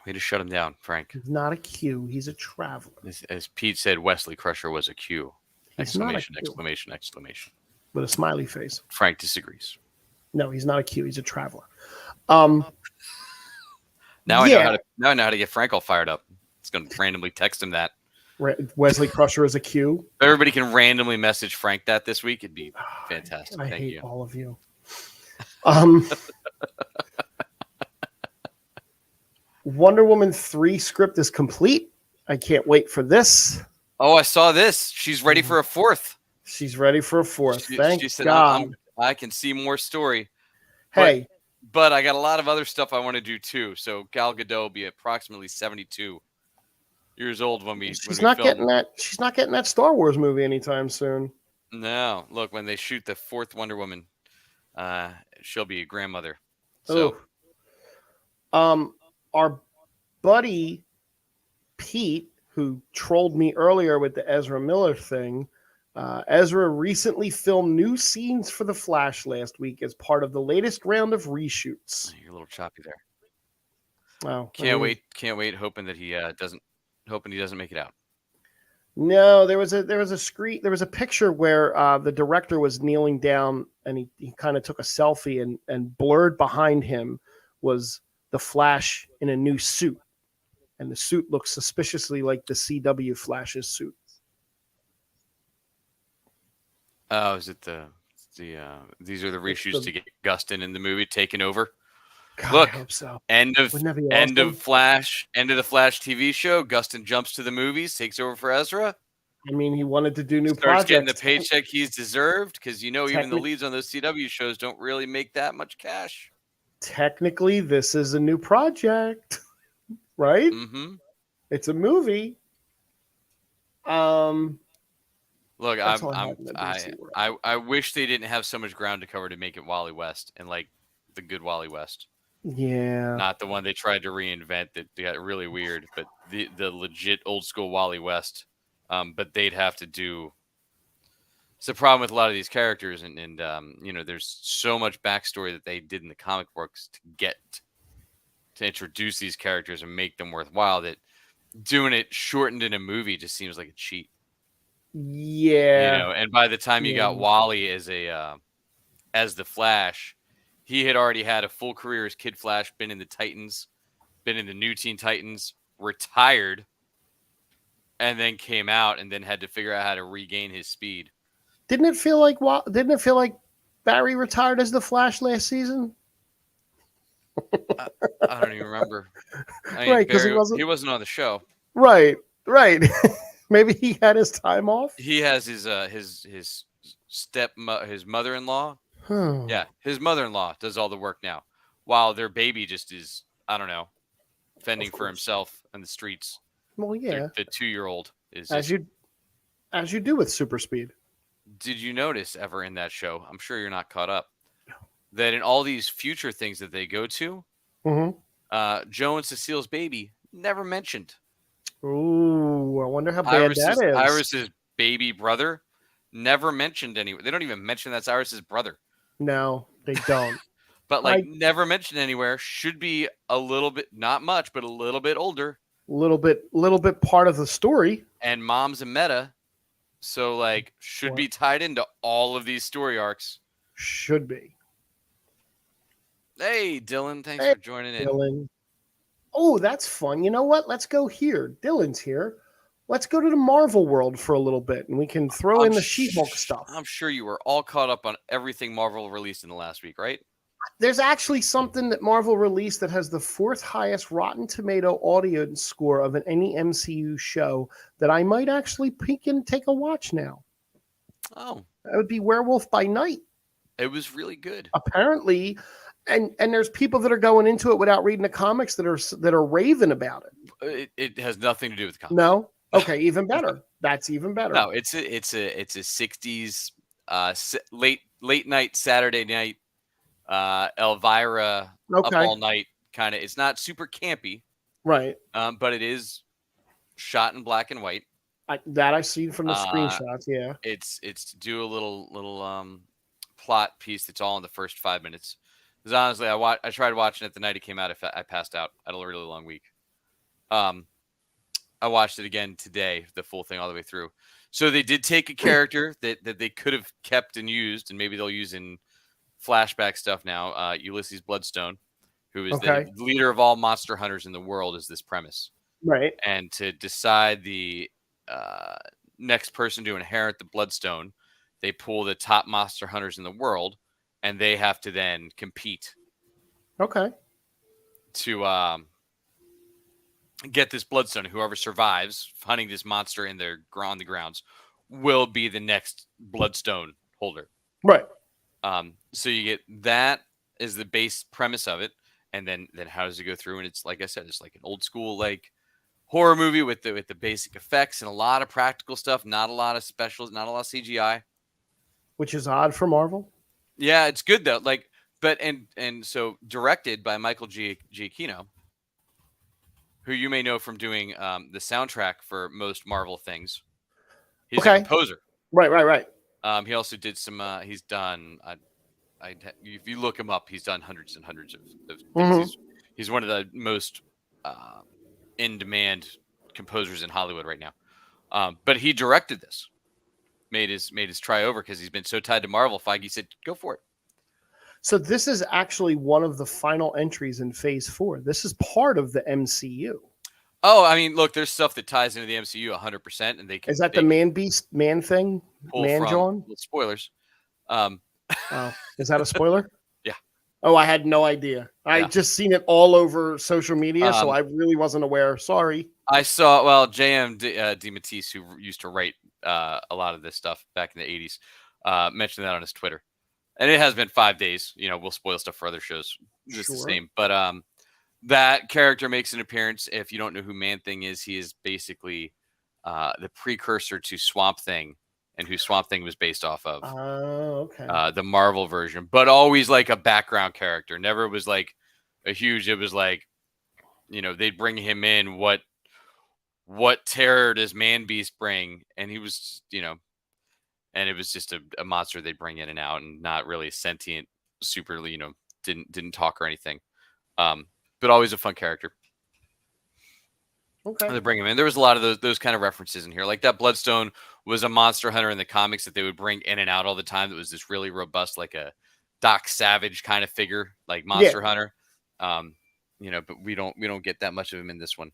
Way to shut him down, Frank. He's not a Q. He's a traveler. As Pete said, Wesley Crusher was a Q. He's not a Exclamation, Q. exclamation, exclamation. With a smiley face. Frank disagrees. No, he's not a Q. He's a traveler. Now I know how to get Frank all fired up. It's going to randomly text him that. Wesley Crusher is a Q. If everybody can randomly message Frank that this week, it'd be fantastic. I Thank hate you. all of you. Wonder Woman 3 script is complete. I can't wait for this. Oh, I saw this. She's ready for a fourth. She's ready for a fourth. Thank she said, God. I can see more story. Hey. But I got a lot of other stuff I want to do too. So Gal Gadot will be approximately 72 years old when we She's when not we film. getting that. She's not getting that Star Wars movie anytime soon. No, look, when they shoot the fourth Wonder Woman, she'll be a grandmother. So, our buddy Pete, who trolled me earlier with the Ezra Miller thing, Ezra recently filmed new scenes for The Flash last week as part of the latest round of reshoots. You're a little choppy there. Oh, can't wait, hoping that he doesn't make it out. No, there was a picture where the director was kneeling down and he kind of took a selfie and blurred behind him was the Flash in a new suit. And the suit looks suspiciously like the CW Flash's suit. Oh, is it these are the reshoots to get Gustin in the movie taken over? God, look, I hope so. End of awesome? the Flash TV show. Gustin jumps to the movies, takes over for Ezra. I mean, he wanted to do new Starts projects. Getting the paycheck he's deserved because even the leads on those CW shows don't really make that much cash. Technically, this is a new project, right? Mm-hmm. It's a movie. Look, I wish they didn't have so much ground to cover to make it Wally West and like the good Wally West. Yeah. Not the one they tried to reinvent that got really weird, but the legit old school Wally West. But they'd have to do. It's the problem with a lot of these characters, and there's so much backstory that they did in the comic books to introduce these characters and make them worthwhile. That doing it shortened in a movie just seems like a cheat. Yeah. And by the time you got Wally as the Flash, he had already had a full career as Kid Flash, been in the Titans, been in the New Teen Titans, retired, and then came out and then had to figure out how to regain his speed. Didn't it feel like Barry retired as the Flash last season? I don't even remember. Right, because he wasn't on the show. Right. Maybe he had his time off. He has his mother-in-law. Yeah, his mother-in-law does all the work now, while their baby just is, I don't know, fending for himself in the streets. Well, yeah. The 2-year-old is as you do with super speed. Did you notice ever in that show? I'm sure you're not caught up. That in all these future things that they go to, Joe and Cecile's baby never mentioned. Ooh, I wonder how bad that is. Iris's baby brother never mentioned anywhere. They don't even mention that's Iris's brother. No, they don't. But never mentioned anywhere. Should be a little bit, not much, but a little bit older. Little bit part of the story. And mom's a meta, so should be tied into all of these story arcs. Should be. Hey, Dylan, thanks for joining in. Dylan. Oh, that's fun. You know what? Let's go here. Dylan's here. Let's go to the Marvel world for a little bit, and we can throw in the She-Hulk stuff. I'm sure you were all caught up on everything Marvel released in the last week, right? There's actually something that Marvel released that has the 4th highest Rotten Tomato audience score of any MCU show that I might actually peek and take a watch now. Oh. That would be Werewolf by Night. It was really good. Apparently, and there's people that are going into it without reading the comics that are raving about it. It has nothing to do with the comics. No? Okay, even better. That's even better. No, it's a 60s late night Saturday night Elvira up all night kind of. It's not super campy, right? But it is shot in black and white. That I've seen from the Uh, screenshots. Yeah. it's to do a little plot piece that's all in the first 5 minutes. Because honestly, I tried watching it the night it came out. I passed out. I had a really long week. Um, I watched it again today, the full thing all the way through. So they did take a character that they could have kept and used, and maybe they'll use in flashback stuff now. Ulysses Bloodstone, who is the Okay. leader of all monster hunters in the world, is this premise. Right. And to decide the uh, next person to inherit the Bloodstone, they pull the top monster hunters in the world, and they have to then compete Okay. to get this Bloodstone. Whoever survives hunting this monster in their on the grounds will be the next Bloodstone holder. Right. So you get that is the base premise of it, and then how does it go through? And it's like I said, it's like an old school like horror movie with the basic effects and a lot of practical stuff, not a lot of specials, not a lot of CGI. Which is odd for Marvel. Yeah, it's good though. Like, but and so directed by Michael Giacchino, who you may know from doing the soundtrack for most Marvel things. He's a composer. Right. He also did some. He's done. If you look him up, he's done hundreds and hundreds of things. Mm-hmm. He's one of the most in-demand composers in Hollywood right now. But he directed this, made his try over because he's been so tied to Marvel. Feige said, "Go for it." So this is actually one of the final entries in Phase 4. This is part of the MCU. Oh, I mean, look, there's stuff that ties into the MCU 100%, and they can. Is that the Man Beast Man thing? Man John? Spoilers. Oh, is that a spoiler? Yeah. Oh, I had no idea. I just seen it all over social media, so I really wasn't aware. Sorry. I saw, J.M. DeMatteis, who used to write a lot of this stuff back in the 80s, mentioned that on his Twitter. And it has been 5 days. You know, we'll spoil stuff for other shows. Just the same. But that character makes an appearance. If you don't know who Man-Thing is, he is basically the precursor to Swamp Thing, and who Swamp Thing was based off of. Oh, okay. The Marvel version, but always like a background character. Never was like a huge. It was like, you know, they'd bring him in. What terror does Man Beast bring? And he was, you know, and it was just a monster they'd bring in and out, and not really sentient, super, you know, didn't talk or anything. But always a fun character. Okay. They bring him in. There was a lot of those kind of references in here. Like that Bloodstone was a monster hunter in the comics that they would bring in and out all the time. That was this really robust, like a Doc Savage kind of figure, like monster hunter. You know, but we don't get that much of him in this one.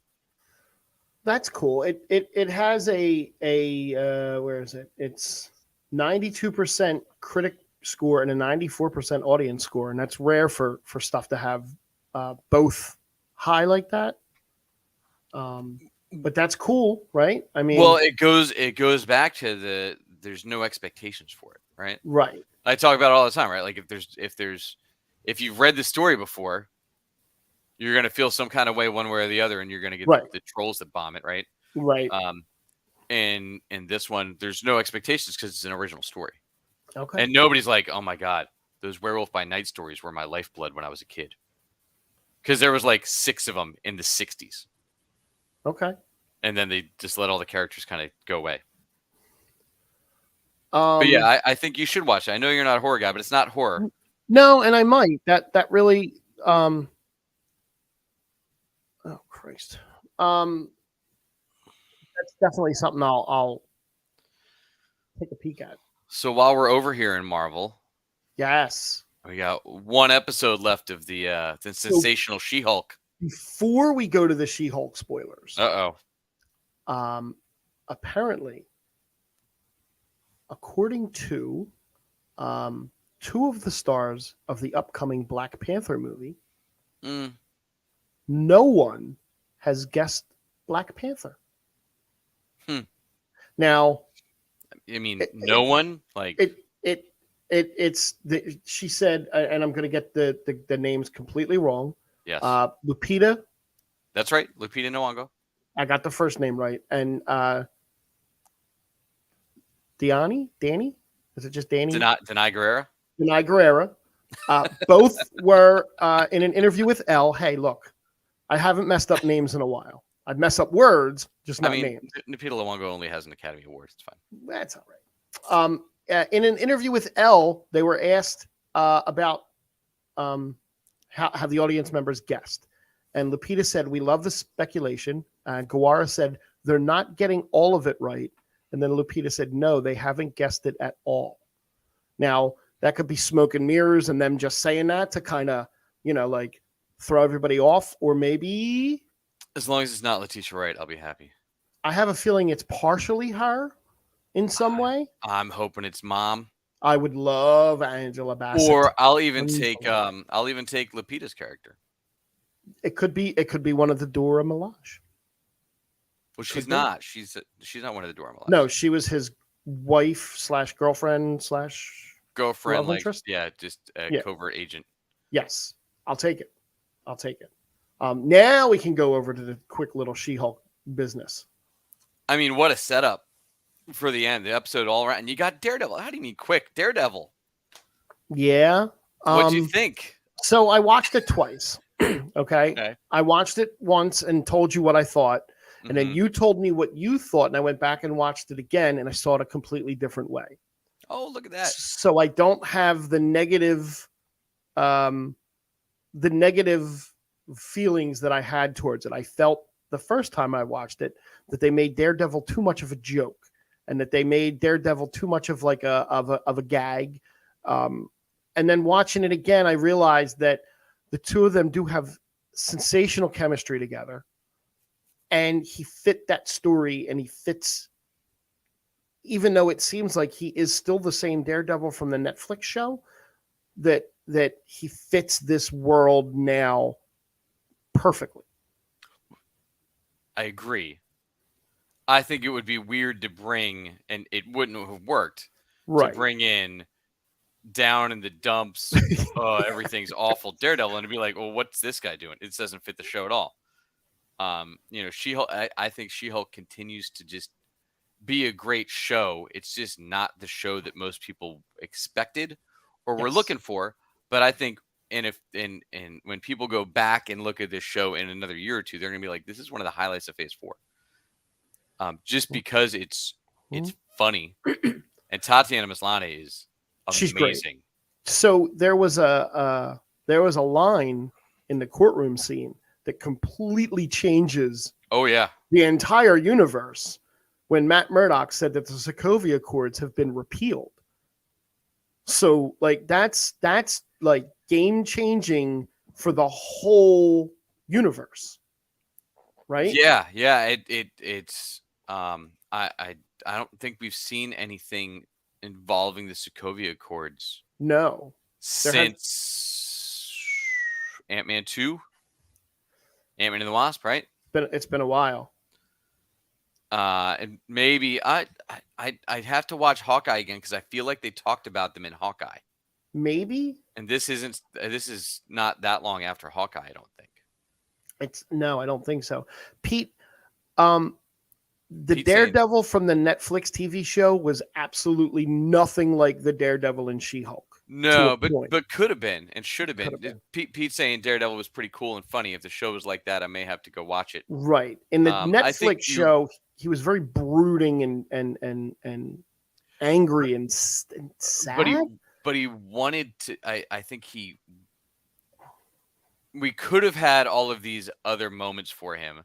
That's cool. It has a where is it? It's 92% critic score and a 94% audience score, and that's rare for stuff to have both high like that. But that's cool, right? I mean, well, it goes back to there's no expectations for it, right? Right. I talk about it all the time, right? Like if you've read the story before, you're gonna feel some kind of way one way or the other, and you're gonna get the trolls that bomb it, right? Right. And in this one, there's no expectations because it's an original story. Okay. And nobody's like, oh my god, those Werewolf by Night stories were my lifeblood when I was a kid. Because there was like 6 of them in the 60s. Okay. And then they just let all the characters kind of go away. But yeah, I think you should watch it. I know you're not a horror guy, but it's not horror. No, and I might. That really oh Christ. That's definitely something I'll take a peek at. So while we're over here in Marvel, yes, we got one episode left of the sensational She-Hulk. Before we go to the She-Hulk spoilers, apparently, according to 2 of the stars of the upcoming Black Panther movie, no one has guessed Black Panther. Now, I mean, no one like it's she said, and I'm going to get the names completely wrong. Yes, Lupita. That's right, Lupita Nyong'o. I got the first name right, and Danny. Is it just Danny? Denai Guerrera. Denai Guerrera. Both were in an interview with Elle. Hey, look, I haven't messed up names in a while. I'd mess up words, just I not mean, names. Lupita Nyong'o only has an Academy Award. It's fine. That's all right. In an interview with Elle, they were asked about how the audience members guessed. And Lupita said, "We love the speculation." Gawara said, "They're not getting all of it right." And then Lupita said, "No, they haven't guessed it at all." Now, that could be smoke and mirrors and them just saying that to kind of, like throw everybody off. Or maybe As long as it's not Letitia Wright, I'll be happy. I have a feeling it's partially her in some way. I'm hoping it's Mom. I would love Angela Bassett. Or I'll even take Lupita's character. It could be one of the Dora Milaje. Well, she's not. She's not one of the Dora Milaje. No, she was his wife / girlfriend / girlfriend, love interest? just a covert agent. Yes, I'll take it. Now we can go over to the quick little She-Hulk business. I mean, what a setup for the end. The episode all around. And you got Daredevil. How do you mean quick? Daredevil. Yeah. What do you think? So I watched it twice. Okay. I watched it once and told you what I thought. And then you told me what you thought. And I went back and watched it again. And I saw it a completely different way. Oh, look at that. So I don't have the negative feelings that I had towards it. I felt the first time I watched it that they made Daredevil too much of a joke, and that they made Daredevil too much of like a gag. And then watching it again, I realized that the two of them do have sensational chemistry together, and he fit that story, and he fits, even though it seems like he is still the same Daredevil from the Netflix show, that he fits this world now perfectly. I agree. I think it would be weird to bring, and it wouldn't have worked, to bring in down in the dumps, everything's awful Daredevil, and to be like, well, what's this guy doing? It doesn't fit the show at all. She-Hulk, I think She-Hulk continues to just be a great show. It's just not the show that most people expected or were looking for. But I think, and when people go back and look at this show in another year or two, they're going to be like, this is one of the highlights of Phase 4. Just because it's funny. And Tatiana Maslany is amazing. She's great. So there was a line in the courtroom scene that completely changes the entire universe when Matt Murdock said that the Sokovia Accords have been repealed. So like that's like game changing for the whole universe, right? Yeah. It's I don't think we've seen anything involving the Sokovia Accords. No, since Ant-Man 2, Ant-Man and the Wasp, right? It's been a while. And maybe I'd have to watch Hawkeye again because I feel like they talked about them in Hawkeye. Maybe. And this is not that long after Hawkeye, I don't think. I don't think so. Pete, the Daredevil from the Netflix TV show was absolutely nothing like the Daredevil in She-Hulk. No, but could have been and should have been. Pete saying Daredevil was pretty cool and funny. If the show was like that, I may have to go watch it. Right. In the Netflix show, he was very brooding and angry and sad. But he wanted to. I think we could have had all of these other moments for him,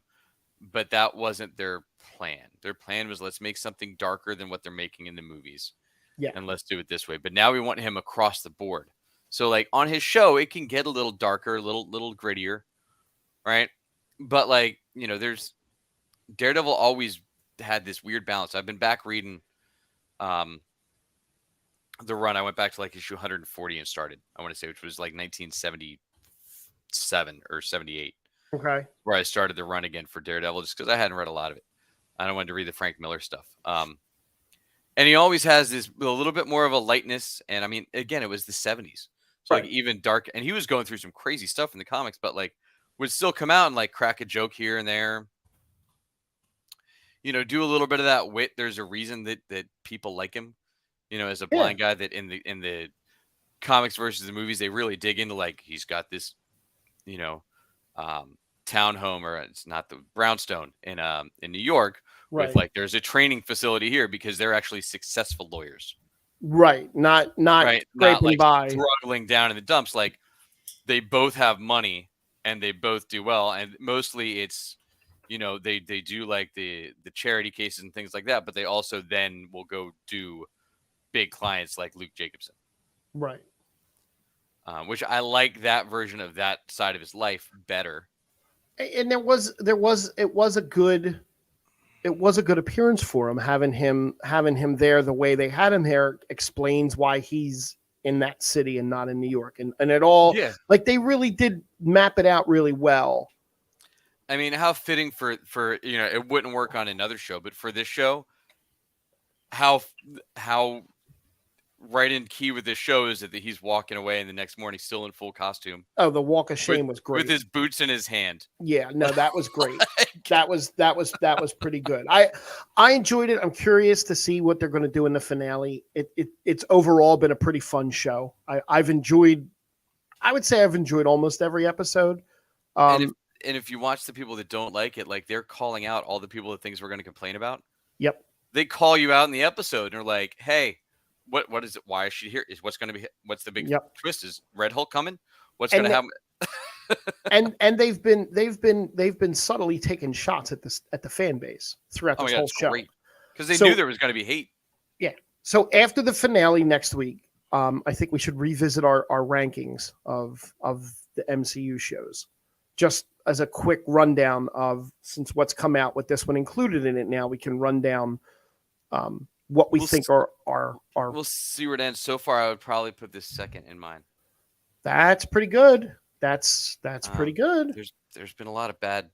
but that wasn't their plan. Their plan was, let's make something darker than what they're making in the movies. Yeah. And let's do it this way. But now we want him across the board. So like on his show, it can get a little darker, a little grittier, right? But like, there's Daredevil always had this weird balance. I've been back reading the run. I went back to like issue 140 and started, I want to say, which was like 1977 or 78. Okay. Where I started the run again for Daredevil just because I hadn't read a lot of it. I wanted to read the Frank Miller stuff. And he always has this a little bit more of a lightness. And I mean, again, it was the 70s. So like even dark. And he was going through some crazy stuff in the comics, but like would still come out and like crack a joke here and there. Do a little bit of that wit. There's a reason that people like him, as a blind guy, that in the comics versus the movies, they really dig into like, he's got this, townhome, or it's not the brownstone in New York, with Right. like there's a training facility here because they're actually successful lawyers, Right. Not right? Not scraping like by. struggling down in the dumps. Like they both have money and they both do well, and mostly it's, they do like the charity cases and things like that, but they also then will go do big clients like Luke Jacobson, Right. which I like that version of that side of his life better. And it was a good appearance for him, having him there the way they had him there explains why he's in that city and not in New York. And it all, Yeah. like, they really did map it out really well. I mean, how fitting for it wouldn't work on another show, but for this show, how right in key with this show is that he's walking away and the next morning still in full costume Oh, the walk of shame was with great. his boots in his hand. Yeah, no, that was great. that was pretty good. I enjoyed it. I'm curious to see what they're going to do in the finale. It's overall been a pretty fun show. I would say I've enjoyed almost every episode. And if you watch the people that don't like it, like they're calling out all the people that things we're going to complain about. Yep. They call you out in the episode and are like, "Hey, what is it? Why is she here? What's the big twist? Is Red Hulk coming? What's going to happen?" and they've been subtly taking shots at the fan base throughout this whole show, because they knew there was going to be hate. Yeah. So after the finale next week, I think we should revisit our rankings of the MCU shows, just as a quick rundown of, since what's come out with this one included in it. Now we can run down what we think are. We'll see where it ends. So far, I would probably put this second in mine. That's pretty good. That's pretty good. There's been a lot of bad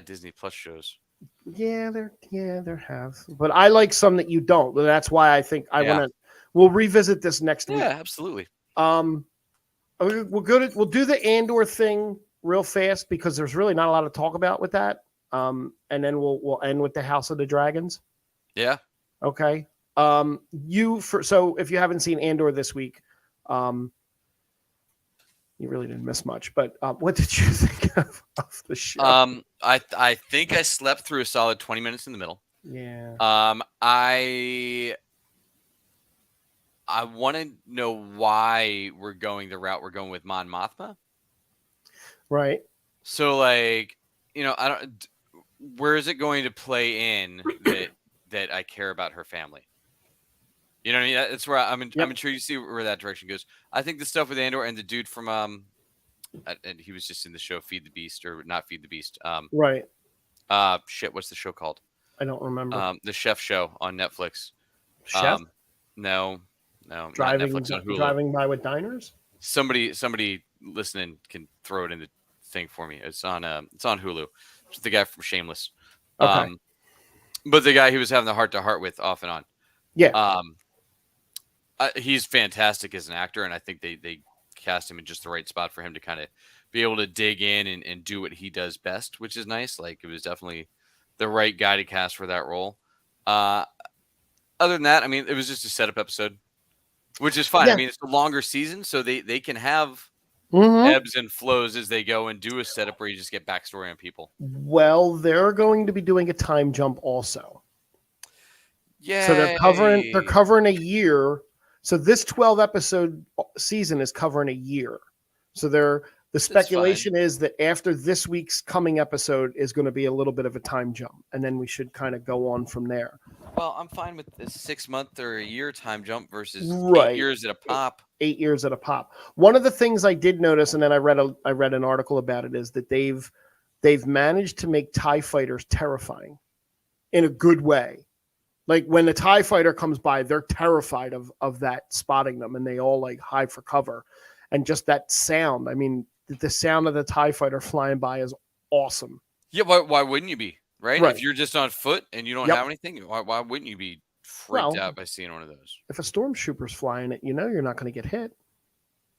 Disney Plus shows. Yeah, there have. But I like some that you don't. That's why I think we'll revisit this next week. Yeah, absolutely. We'll do the Andor thing real fast because there's really not a lot to talk about with that. And then we'll end with the House of the Dragons. Yeah. Okay. So if you haven't seen Andor this week, you really didn't miss much. But what did you think of the show? I think I slept through a solid 20 minutes in the middle. Yeah. I want to know why we're going the route we're going with Mon Mothma. Right. So, like, where is it going to play in that I care about her family? You know what I mean? That's where I'm intrigued to see where that direction goes. I think the stuff with Andor and the dude from and he was just in the show Feed the Beast, or not Feed the Beast. Right. What's the show called? I don't remember. The Chef show on Netflix. Chef? No, driving not Netflix, on Hulu. Driving by with diners. Somebody listening can throw it in the thing for me. It's on Hulu. It's the guy from Shameless. Okay. But the guy he was having the heart-to-heart with off and on. Yeah. He's fantastic as an actor, and I think they cast him in just the right spot for him to kind of be able to dig in and do what he does best, which is nice. Like, it was definitely the right guy to cast for that role. Other than that, I mean, it was just a setup episode, which is fine. Yeah. I mean, it's a longer season, so they can have ebbs and flows as they go and do a setup where you just get backstory on people. Well, they're going to be doing a time jump also. Yeah. So they're covering a year. So this 12 episode season is covering a year. So the speculation is that after this week's coming episode is going to be a little bit of a time jump, and then we should kind of go on from there. Well, I'm fine with a 6 month or a year time jump versus 8 Right. years at a pop. 8 years at a pop. One of the things I did notice, and then I read an article about it, is that they've managed to make TIE fighters terrifying in a good way. Like, when the TIE fighter comes by, they're terrified of that spotting them, and they all like hide for cover. And just that sound, I mean, the sound of the TIE fighter flying by is awesome. Yeah, why wouldn't you be? Right? If you're just on foot and you don't have anything, why wouldn't you be freaked out by seeing one of those? If a stormtrooper's flying it, you're not going to get hit.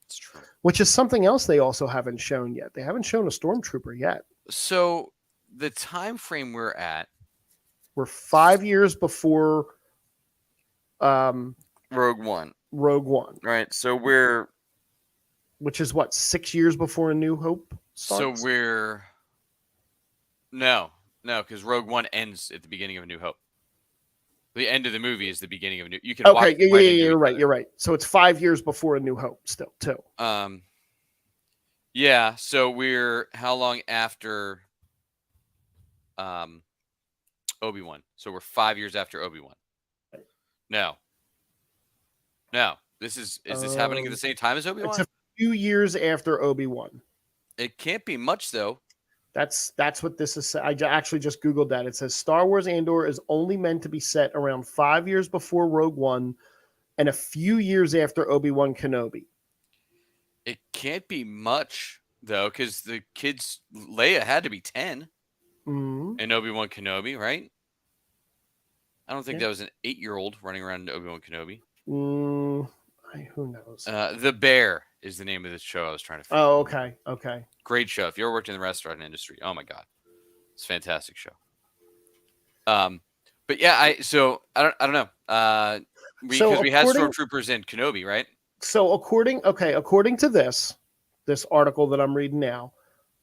It's true. Which is something else they also haven't shown yet. They haven't shown a stormtrooper yet. So the time frame we're at, we're 5 years before Rogue One. Right. So which is what, 6 years before A New Hope starts? So we're No, no, because Rogue One ends at the beginning of A New Hope. The end of the movie is the beginning of a new. You can watch Okay, them right into you're each right. You're right. So it's 5 years before A New Hope, still too. other. Yeah. So we're how long after um Obi-Wan? So we're 5 years after Obi-Wan. No, no. Is this happening at the Um, same time as it's a Obi-Wan? few years after Obi-Wan. It can't be much though. That's what this is. Actually just googled that. It says Star Wars Andor is only meant to be set around 5 years before Rogue One and a few years after Obi-Wan Kenobi. It can't be much though, because the kids Leia had to be 10 Mm-hmm. in Obi-Wan Kenobi, right? I don't think Yeah. that was an 8-year-old running around in Obi-Wan Kenobi. Who knows? The Bear is the name of the show I was trying to find. Oh, okay, okay. Great show. If you ever worked in the restaurant industry, oh my god, it's a fantastic show. But yeah, I don't know. Because So we had according stormtroopers in Kenobi, right? according to this article that I'm reading now,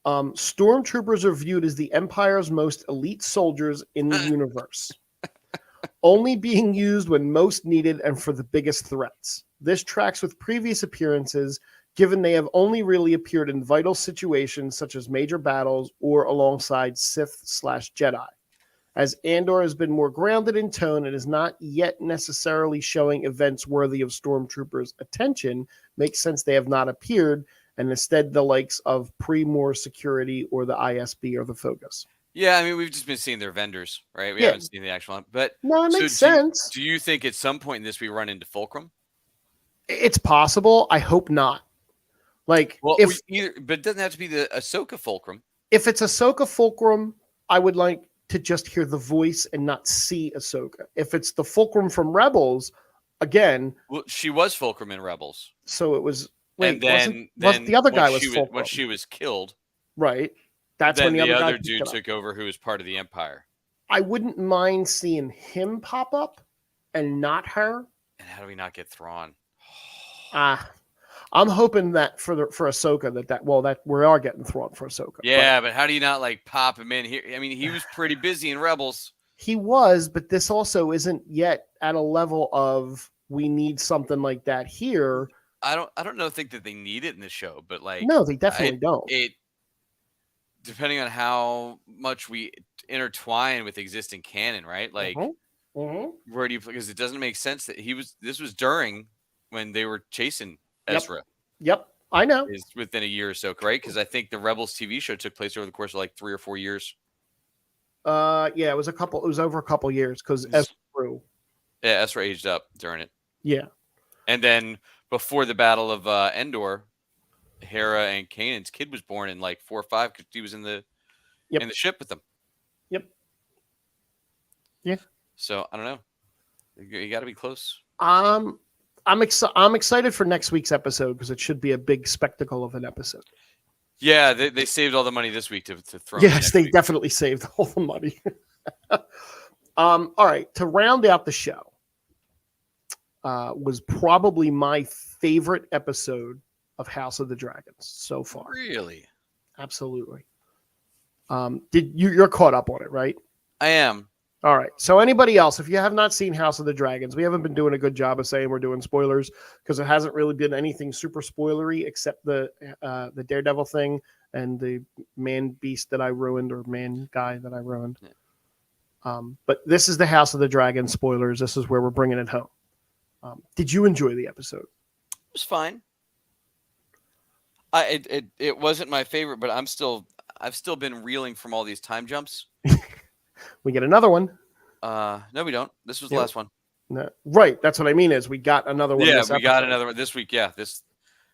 stormtroopers are viewed as the Empire's most elite soldiers in the universe, only being used when most needed and for the biggest threats. This tracks with previous appearances, given they have only really appeared in vital situations such as major battles or alongside Sith/Jedi. As Andor has been more grounded in tone and is not yet necessarily showing events worthy of stormtroopers' attention, makes sense they have not appeared, and instead the likes of Pre-More Security or the ISB are the focus. Yeah, I mean we've just been seeing their vendors, right? We Yeah, haven't seen the actual one. But no, it so makes sense. do you think at some point in this we run into Fulcrum? It's possible. I hope not. Like Well, if but it doesn't have to be the Ahsoka Fulcrum. if it's Ahsoka Fulcrum, I would like to just hear the voice and not see Ahsoka. If it's the Fulcrum from Rebels, again, Well, she was Fulcrum in Rebels, so it was. and Wait, then wasn't the other guy once was when Fulcrum? she was killed, Right. That's when then the the other guy other picked dude it up. took over, who was part of the Empire. I wouldn't mind seeing him pop up and not her. And how do we not get Thrawn? Ah, I'm hoping that for Ahsoka that we are getting Thrawn for Ahsoka. Yeah, but how do you not like pop him in here? I mean, he was pretty busy in Rebels. He was, but this also isn't yet at a level of we need something like that here. I don't think that they need it in the show, but like No, they definitely don't. It depending on how much we intertwine with existing canon, right? Like where do you, because it doesn't make sense that this was during when they were chasing Ezra. Yep, I know. Is within a year or so, right? Because I think the Rebels TV show took place over the course of like 3 or 4 years. Yeah, it was over a couple years because Ezra grew. Yeah, Ezra aged up during it. Yeah. And then before the Battle of Endor, Hera and Kanan's kid was born in like 4 or 5 because he was in the ship with them. Yep. Yeah. So I don't know. You got to be close. I'm excited for next week's episode because it should be a big spectacle of an episode. Yeah, they saved all the money this week to throw. Yes, they definitely saved all the money. All right, to round out the show, was probably my favorite episode of House of the Dragons so far. Really? Absolutely. You're caught up on it, right? I am. All right. So anybody else, if you have not seen House of the Dragons, we haven't been doing a good job of saying we're doing spoilers because it hasn't really been anything super spoilery except the Daredevil thing and the man beast that I ruined or man guy that I ruined. Yeah. But this is the House of the Dragons spoilers. This is where we're bringing it home. Did you enjoy the episode? It was fine. It wasn't my favorite, but I've still been reeling from all these time jumps. We get another one. No, we don't. This was the last one. No, right. That's what I mean is we got another one. Yeah, we got another one this week. Yeah, this.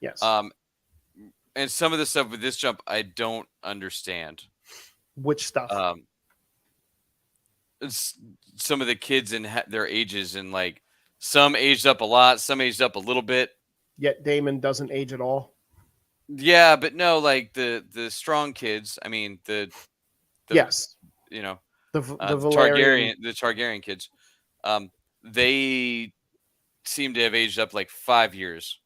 Yes. And some of the stuff with this jump, I don't understand. Which stuff? It's some of the kids and their ages, and like some aged up a lot, some aged up a little bit. Yet Damon doesn't age at all. Yeah, but no, like the strong kids. I mean yes, you know, the Targaryen kids. They seem to have aged up like 5 years.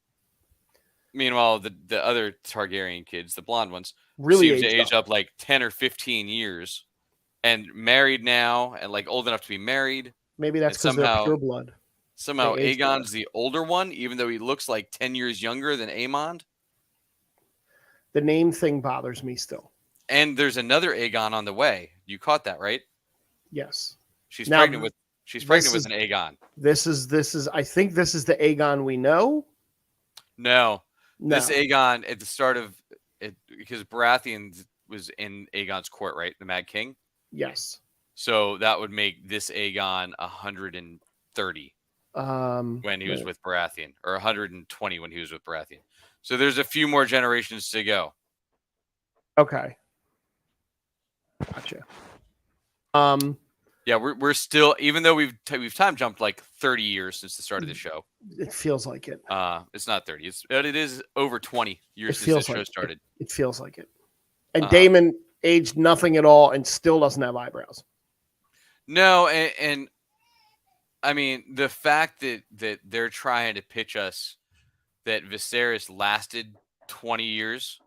Meanwhile, the other Targaryen kids, the blonde ones, really seem to age up like 10 or 15 years. and married now, and like old enough to be married. Maybe And that's because they're somehow pure blood. They age better. Aegon's the older one, even though he looks like 10 years younger than Aemond. The name thing bothers me still. And there's another Aegon on the way. You caught that, right? Yes. She's Now pregnant with this is an Aegon. this is. I think this is the Aegon we know. No, this No. Aegon at the start of it, because Baratheon was in Aegon's court, right? The Mad King. Yes. So that would make this Aegon 130 when he was Wait. with Baratheon, or 120 when he was with Baratheon. So there's a few more generations to go. Okay. Gotcha. Yeah, we're still, even though we've time jumped like 30 years since the start of the show. It feels like it. It's not 30. It is over 20 years It since feels the show like started. It feels like it. And Daemon aged nothing at all and still doesn't have eyebrows. No, and I mean the fact that they're trying to pitch us that Viserys lasted 20 years.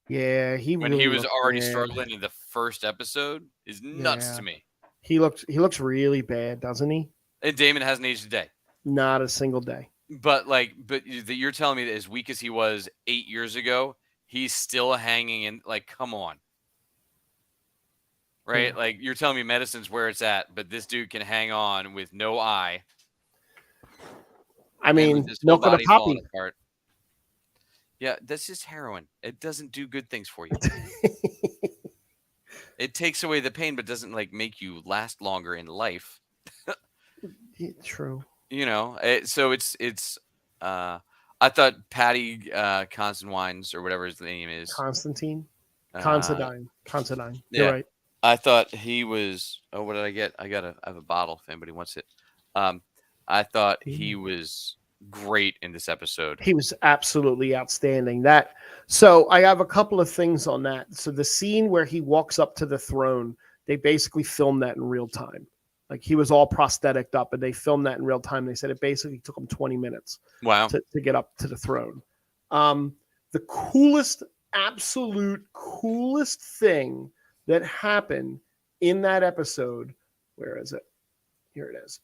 Yeah, when really he was looked already bad. struggling in the first episode is nuts to me. He looks really bad, doesn't he? And Daemon hasn't aged a day. Not a single day. But you're telling me that as weak as he was 8 years ago, he's still hanging in. Like, come on, right? Yeah. Like, you're telling me medicine's where it's at, but this dude can hang on with no eye. I mean, milk of the poppy. Apart. Yeah, that's just heroin. It doesn't do good things for you. It takes away the pain, but doesn't like make you last longer in life. True. You know, so it's. I thought Patty Considines or whatever his name is. Constantine. Considine. Considine. Yeah. You're right. I thought he was. Oh, what did I get? I have a bottle if anybody wants it. I thought he was great in this episode. He was absolutely outstanding. So I have a couple of things on that. So the scene where he walks up to the throne, they basically filmed that in real time. Like he was all prosthetic up, and they filmed that in real time. They said it basically took them 20 minutes. Wow. To get up to the throne. The coolest, absolute coolest thing that happened in that episode. Where is it? Here it is.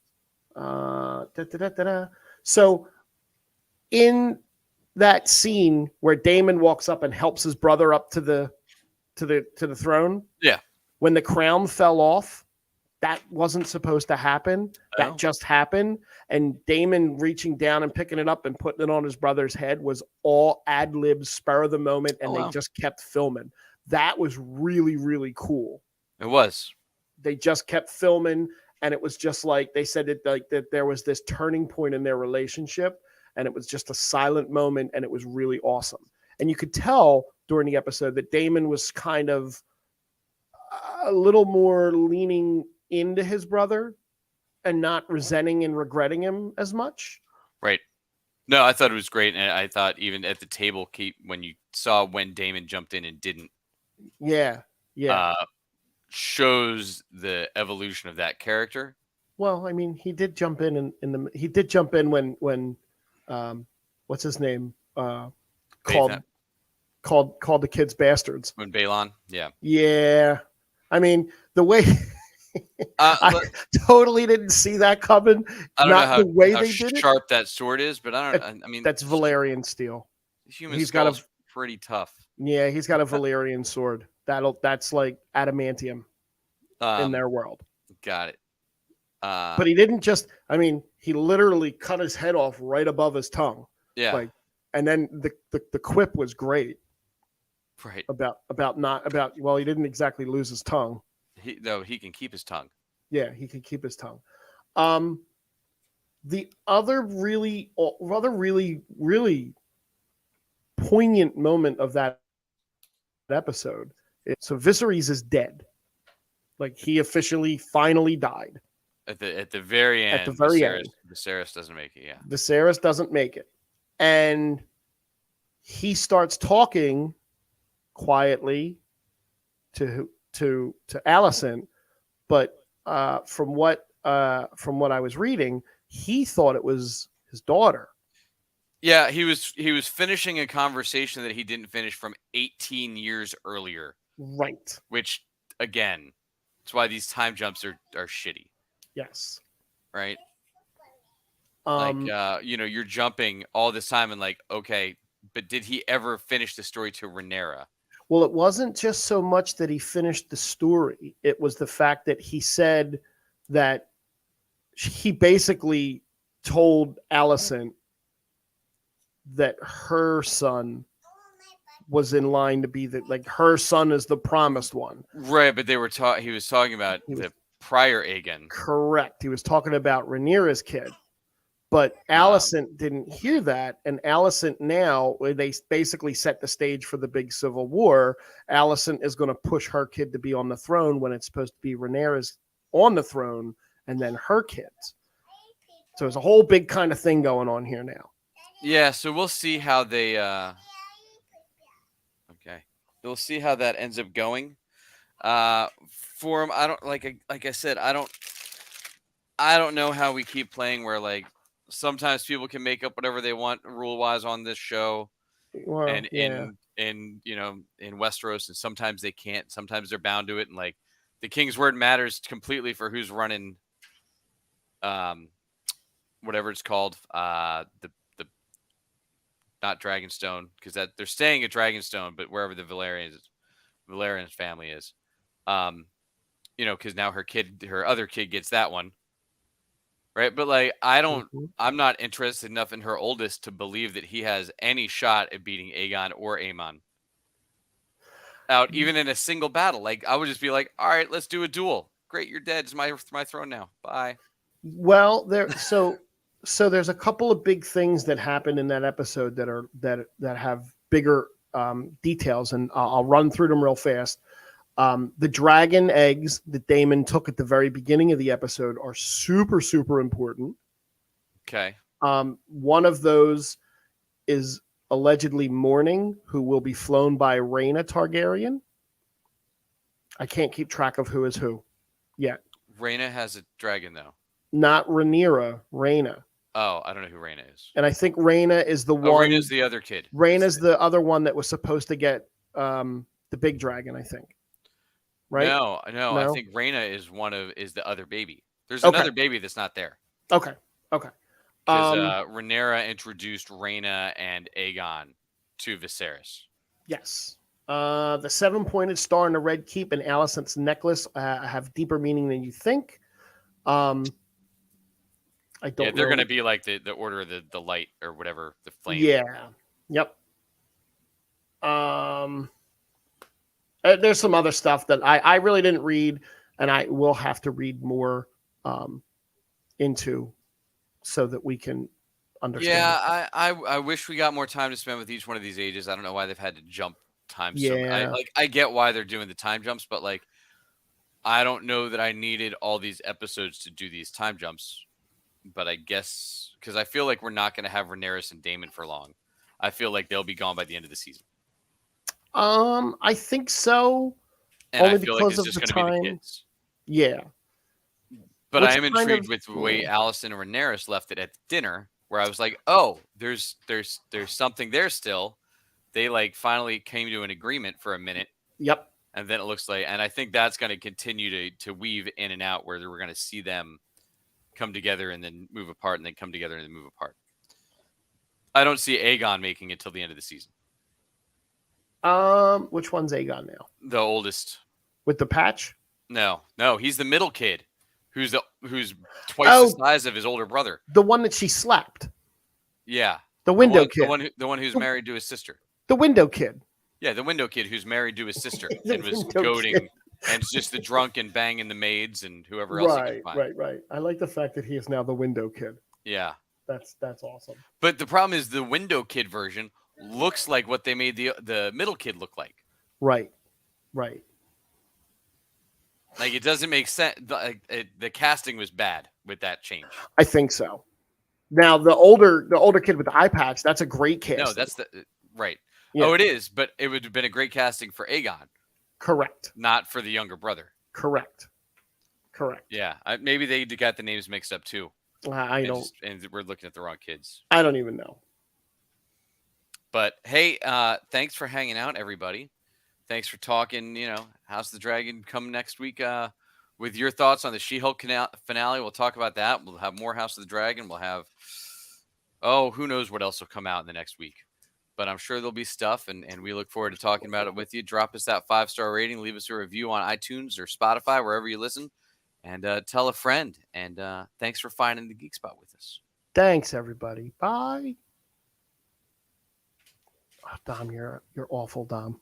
So in that scene where Daemon walks up and helps his brother up to the throne. Yeah. When the crown fell off, that wasn't supposed to happen. That just happened. And Daemon reaching down and picking it up and putting it on his brother's head was all ad libs, spur of the moment, and they just kept filming. That was really, really cool. It was. They just kept filming, and it was just like they said that there was this turning point in their relationship, and it was just a silent moment, and it was really awesome. And you could tell during the episode that Daemon was kind of a little more leaning into his brother and not resenting and regretting him as much. Right. No, I thought it was great. And I thought even at the table, when you saw when Daemon jumped in and didn't. Yeah. Shows the evolution of that character. Well, I mean, he did jump in he did jump in when what's his name? Called the kids bastards. When Balon. Yeah. Yeah. I mean, the way I totally didn't see that coming. I don't know how, the way how they did sharp that sword is, but I mean, that's Valyrian steel. He's got pretty tough. Yeah, he's got a Valyrian sword. That's like adamantium in their world. Got it. But he didn't just. I mean, he literally cut his head off right above his tongue. Yeah. And then the quip was great. Right. Well, he didn't exactly lose his tongue. He can keep his tongue. Yeah, he can keep his tongue. The other really poignant moment of that episode. So Viserys is dead. Like he officially finally died. At the very end. At the very end. Viserys doesn't make it, yeah. Viserys doesn't make it. And he starts talking quietly to Alicent, but from what I was reading, he thought it was his daughter. Yeah, he was finishing a conversation that he didn't finish from 18 years earlier. Right. Which, again, That's why these time jumps are shitty, Yes. right? Like, Um, you're jumping all this time and like, okay, but did he ever finish the story to Rhaenyra? well, it wasn't just so much that he finished the story. It was the fact that he said that he basically told Allison that her son was in line to be like her son is the promised one. Right, but he was talking about He was the prior Aegon. correct. He was talking about Rhaenyra's kid. But Um, Allison didn't hear that. And Allison now, where they basically set the stage for the big civil war, Allison is going to push her kid to be on the throne when it's supposed to be Rhaenyra's on the throne and then her kids. So there's a whole big kind of thing going on here now. yeah, so we'll see how they okay. We'll see how that ends up going. For him, I don't like I said, I don't know how we keep playing where like sometimes people can make up whatever they want rule wise on this show Well, and yeah. in in Westeros, and sometimes they can't. Sometimes they're bound to it, and like the King's word matters completely for who's running um whatever it's called, the not Dragonstone, because that they're staying at Dragonstone, but wherever the Valerian family is, um, because now her other kid gets that one, right? But like, Mhm. I'm not interested enough in her oldest to believe that he has any shot at beating Aegon or Aemon out, even in a single battle. Like, I would just be like, all right, let's do a duel. Great, you're dead. It's my throne now. Bye. Well, so there's a couple of big things that happen in that episode that have bigger details, and I'll run through them real fast. The dragon eggs that Damon took at the very beginning of the episode are super, super important. Okay. One of those is allegedly Morning, who will be flown by Rhaena Targaryen. I can't keep track of who is who yet. Rhaena has a dragon though. Not Rhaenyra, Rhaena. Oh, I don't know who Rhaena is. And I think Rhaena is the Oh, one. Rhaena's the other kid. Rhaena's the other one that was supposed to get the big dragon, I think. Right? No. I No? think Rhaena is the other baby. There's Okay. another baby that's not there Okay. Okay. because Um, Rhaenyra introduced Rhaena and Aegon to Viserys. yes. The 7-pointed star and the red keep and Alicent's necklace have deeper meaning than you think. I don't Yeah, they're know. gonna be like the order of the light or whatever, the flame. Yeah. Yep. Um, there's some other stuff that I really didn't read, and I will have to read more into so that we can understand. Yeah, I wish we got more time to spend with each one of these ages. I don't know why they've had to jump time so. Yeah. I get why they're doing the time jumps, but like I don't know that I needed all these episodes to do these time jumps. But I guess because I feel like we're not going to have Rhaenyra and Daemon for long. I feel like they'll be gone by the end of the season, I think so. and I Only feel like because it's of just the going to be the time. kids. Yeah. But Which I am kind intrigued of with the way Allison and Rhaenyra left it at dinner, where I was like, "Oh, there's something there still." They like finally came to an agreement for a minute, Yep. and then it looks like, and I think that's going to continue to weave in and out, where we're going to see them come together and then move apart, and then come together and then move apart. I don't see Aegon making it till the end of the season. Which one's Aegon now? The oldest. With the patch? No, he's the middle kid, who's twice the size of his older brother. The one that she slapped. Yeah, The window kid. the one who's married to his sister. The window kid. Yeah, the window kid who's married to his sister The and was window goading kid. and is just the drunk and banging the maids and whoever else he can find. Right. I like the fact that he is now the window kid. Yeah, That's awesome. but the problem is the window kid version looks like what they made the middle kid look like. Right. Like it doesn't make sense. The casting was bad with that change. I think so. Now the older kid with the eye patch, that's a great cast. No, that's right. Yeah. Oh, it is, but it would have been a great casting for Aegon. Correct. Not for the younger brother. Correct. Yeah, maybe they got the names mixed up too. And we're looking at the wrong kids. I don't even know. But hey, thanks for hanging out, everybody. Thanks for talking. House of the Dragon come next week. with your thoughts on the She-Hulk finale. We'll talk about that. We'll have more House of the Dragon. We'll have, who knows what else will come out in the next week. But I'm sure there'll be stuff, and we look forward to talking about it with you. Drop us that 5-star rating. Leave us a review on iTunes or Spotify, wherever you listen, and tell a friend. And thanks for finding the Geek Spot with us. Thanks, everybody. Bye. Oh, Dom, you're awful, Dom.